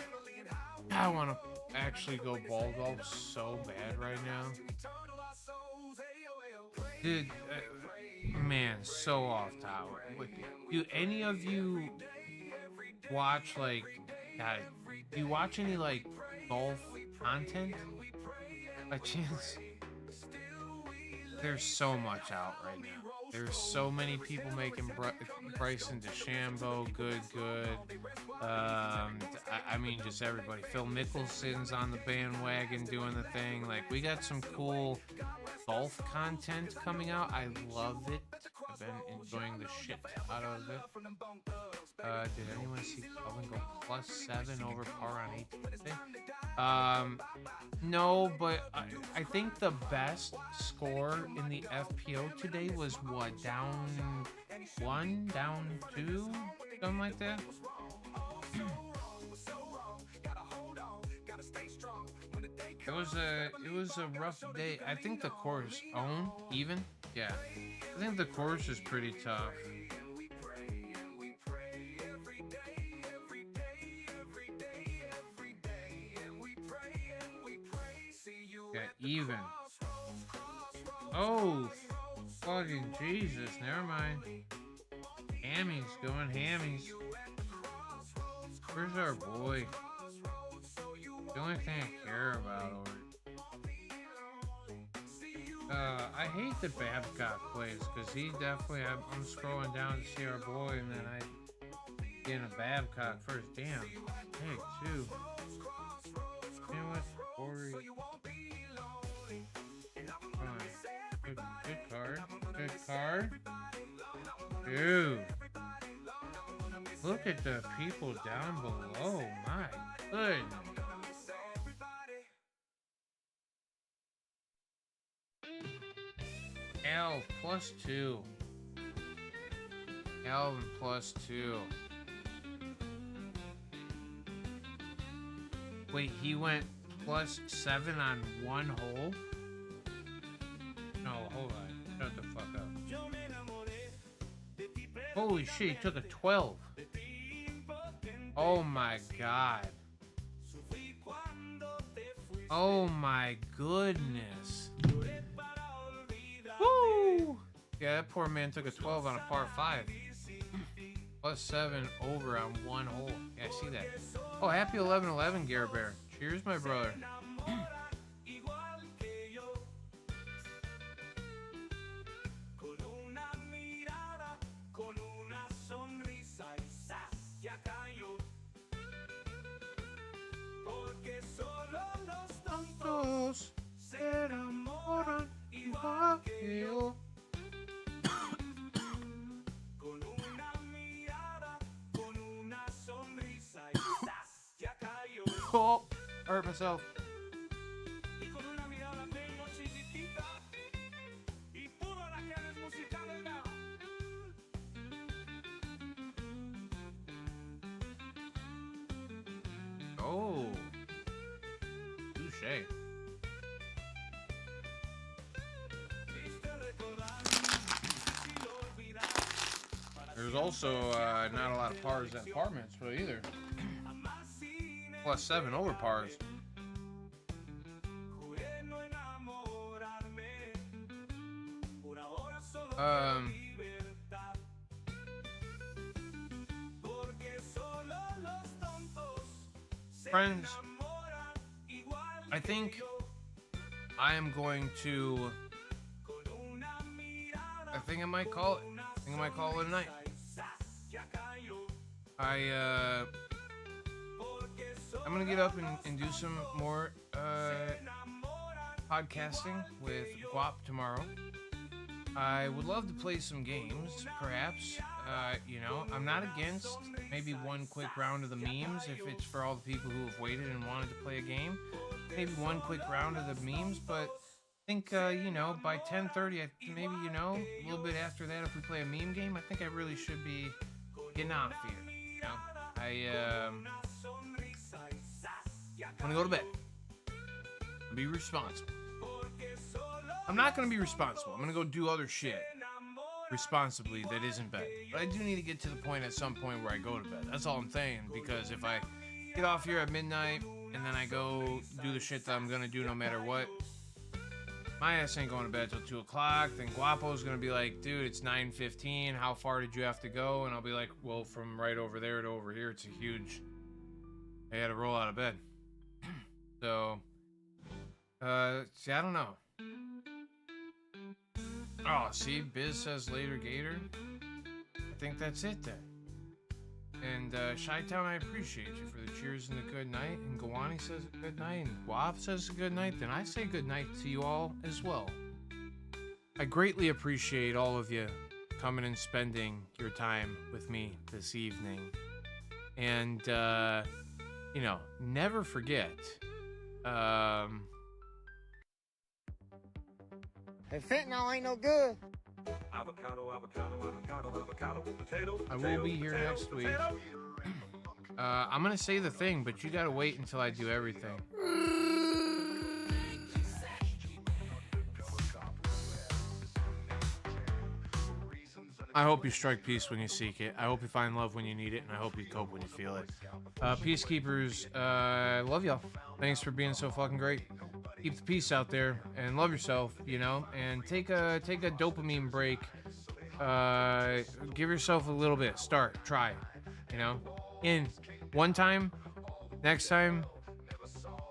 I want to actually go ball golf so bad right now. Dude, man, so off topic. Do any of you watch like, do you watch any like golf content by chance? There's so much out right now. There's so many people making Bryson DeChambeau good. I mean, just everybody. Phil Mickelson's on the bandwagon doing the thing. Like, we got some cool golf content coming out. I love it. I've been enjoying the shit out of it. Did anyone see Cullen go +7 over par on 18 today? No, but I think the best score in the FPO today was what, down 1, down 2, something like that. It was a rough day. I think the course even. Yeah. I think the course is pretty tough. Yeah, even. Oh, fucking Jesus. Never mind. Hammies, going hammies. Where's our boy? The only thing I care about over. I hate that Babcock plays because he definitely. I'm scrolling down to see our boy, and then I get a Babcock first. Damn, hey, too. You know what? Corey. Good card. Good card. Dude. Look at the people down below. My goodness. Al +2. Alvin +2. Wait, he went +7 on one hole? No, hold on. Shut the fuck up. Holy shit, he took a 12. Oh my god. Oh my goodness. Woo! Yeah, that poor man took a 12 on a par 5. +7 over on one hole. Yeah, I see that. Oh, happy 11-11, Gare Bear. Cheers, my brother. Se enamoran igual que yo. Con una mirada, con una sonrisa y ¡zas! Ya cayó. Oh, I hurt myself. Y con una mirada tengo chiquitita y puro la que eres musical now. Oh, touché. There's also not a lot of pars at par mitzvah either. +7 over pars. Friends, I think I am going to. I think I might call it. I think I might call it a night. I'm gonna get up and do some more podcasting with Guap tomorrow. I would love to play some games, perhaps. You know, I'm not against maybe one quick round of the memes if it's for all the people who have waited and wanted to play a game. Maybe one quick round of the memes, but I think, you know, by 10:30, maybe, you know, a little bit after that, if we play a meme game, I think I really should be getting off here. You know? I want to go to bed. Be responsible. I'm not going to be responsible. I'm going to go do other shit responsibly that isn't bed. But I do need to get to the point at some point where I go to bed. That's all I'm saying, because if I get off here at midnight and then I go do the shit that I'm going to do no matter what, my ass ain't going to bed till 2 o'clock. Then Guapo's going to be like, dude, it's 9:15. How far did you have to go? And I'll be like, well, from right over there to over here, it's a huge... I had to roll out of bed. So, see, I don't know. Oh, see, Biz says later, Gator. I think that's it then. And Chi-Town, I appreciate you for the cheers and the good night. And Gawani says a good night. And Guap says a good night. Then I say good night to you all as well. I greatly appreciate all of you coming and spending your time with me this evening. And, you know, never forget. Hey, fentanyl ain't no good. Avocado, avocado, avocado, avocado, potato, I will be here next week. I'm gonna say the thing, but you gotta wait until I do everything. I hope you strike peace when you seek it. I hope you find love when you need it, and I hope you cope when you feel it. Peacekeepers, love y'all. Thanks for being so fucking great. Keep the peace out there and love yourself, you know, and take a dopamine break. Give yourself a little bit. Try, you know. In one time, next time,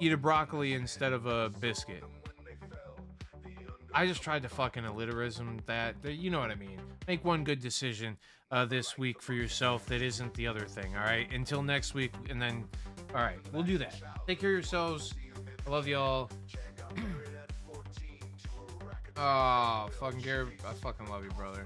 eat a broccoli instead of a biscuit. I just tried to fucking alliterism that, you know what I mean. Make one good decision this week for yourself that isn't the other thing, all right? Until next week, and then, all right, we'll do that. Take care of yourselves. I love y'all. Oh, fucking Gary, I fucking love you, brother.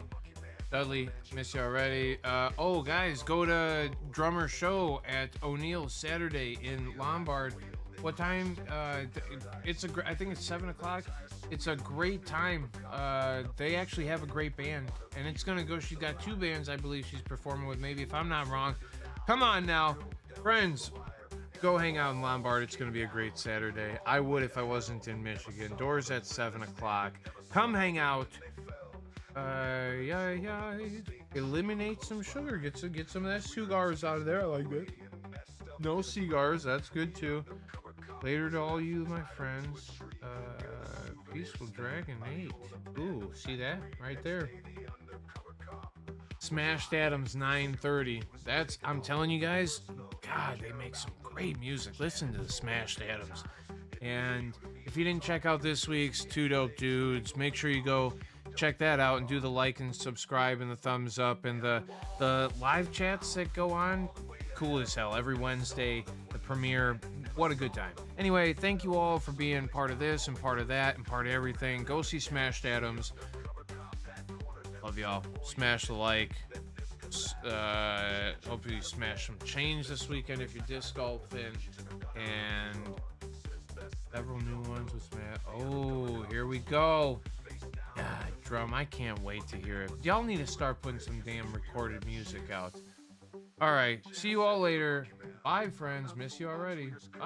Dudley, miss you already. Oh, guys, go to Drummer Show at O'Neill's Saturday in Lombard. What time? I think it's 7 o'clock. It's a great time. They actually have a great band, and it's gonna go. She's got 2 bands, I believe she's performing with. Maybe if I'm not wrong. Come on now, friends. Go hang out in Lombard. It's gonna be a great Saturday. I would if I wasn't in Michigan. Doors at 7 o'clock. Come hang out. Yeah. Eliminate some sugar. Get some of that cigars out of there. I like that. No cigars. That's good too. Later to all you, my friends. Peaceful Dragon 8. Ooh, see that right there. Smashed Adams 930. I'm telling you guys, God, they make some great music. Listen to the Smashed Adams. And if you didn't check out this week's Two Dope Dudes, make sure you go check that out and do the like and subscribe and the thumbs up and the live chats that go on. Cool as hell. Every Wednesday, the premiere. What a good time. Anyway, thank you all for being part of this and part of that and part of everything. Go see Smashed Adams. Love y'all. Smash the like. Hopefully you smash some change this weekend if you're disc golfing. And several new ones with Smash. Oh, here we go. God, drum. I can't wait to hear it. Y'all need to start putting some damn recorded music out. All right. See you all later. Bye, friends. Miss you already. Bye.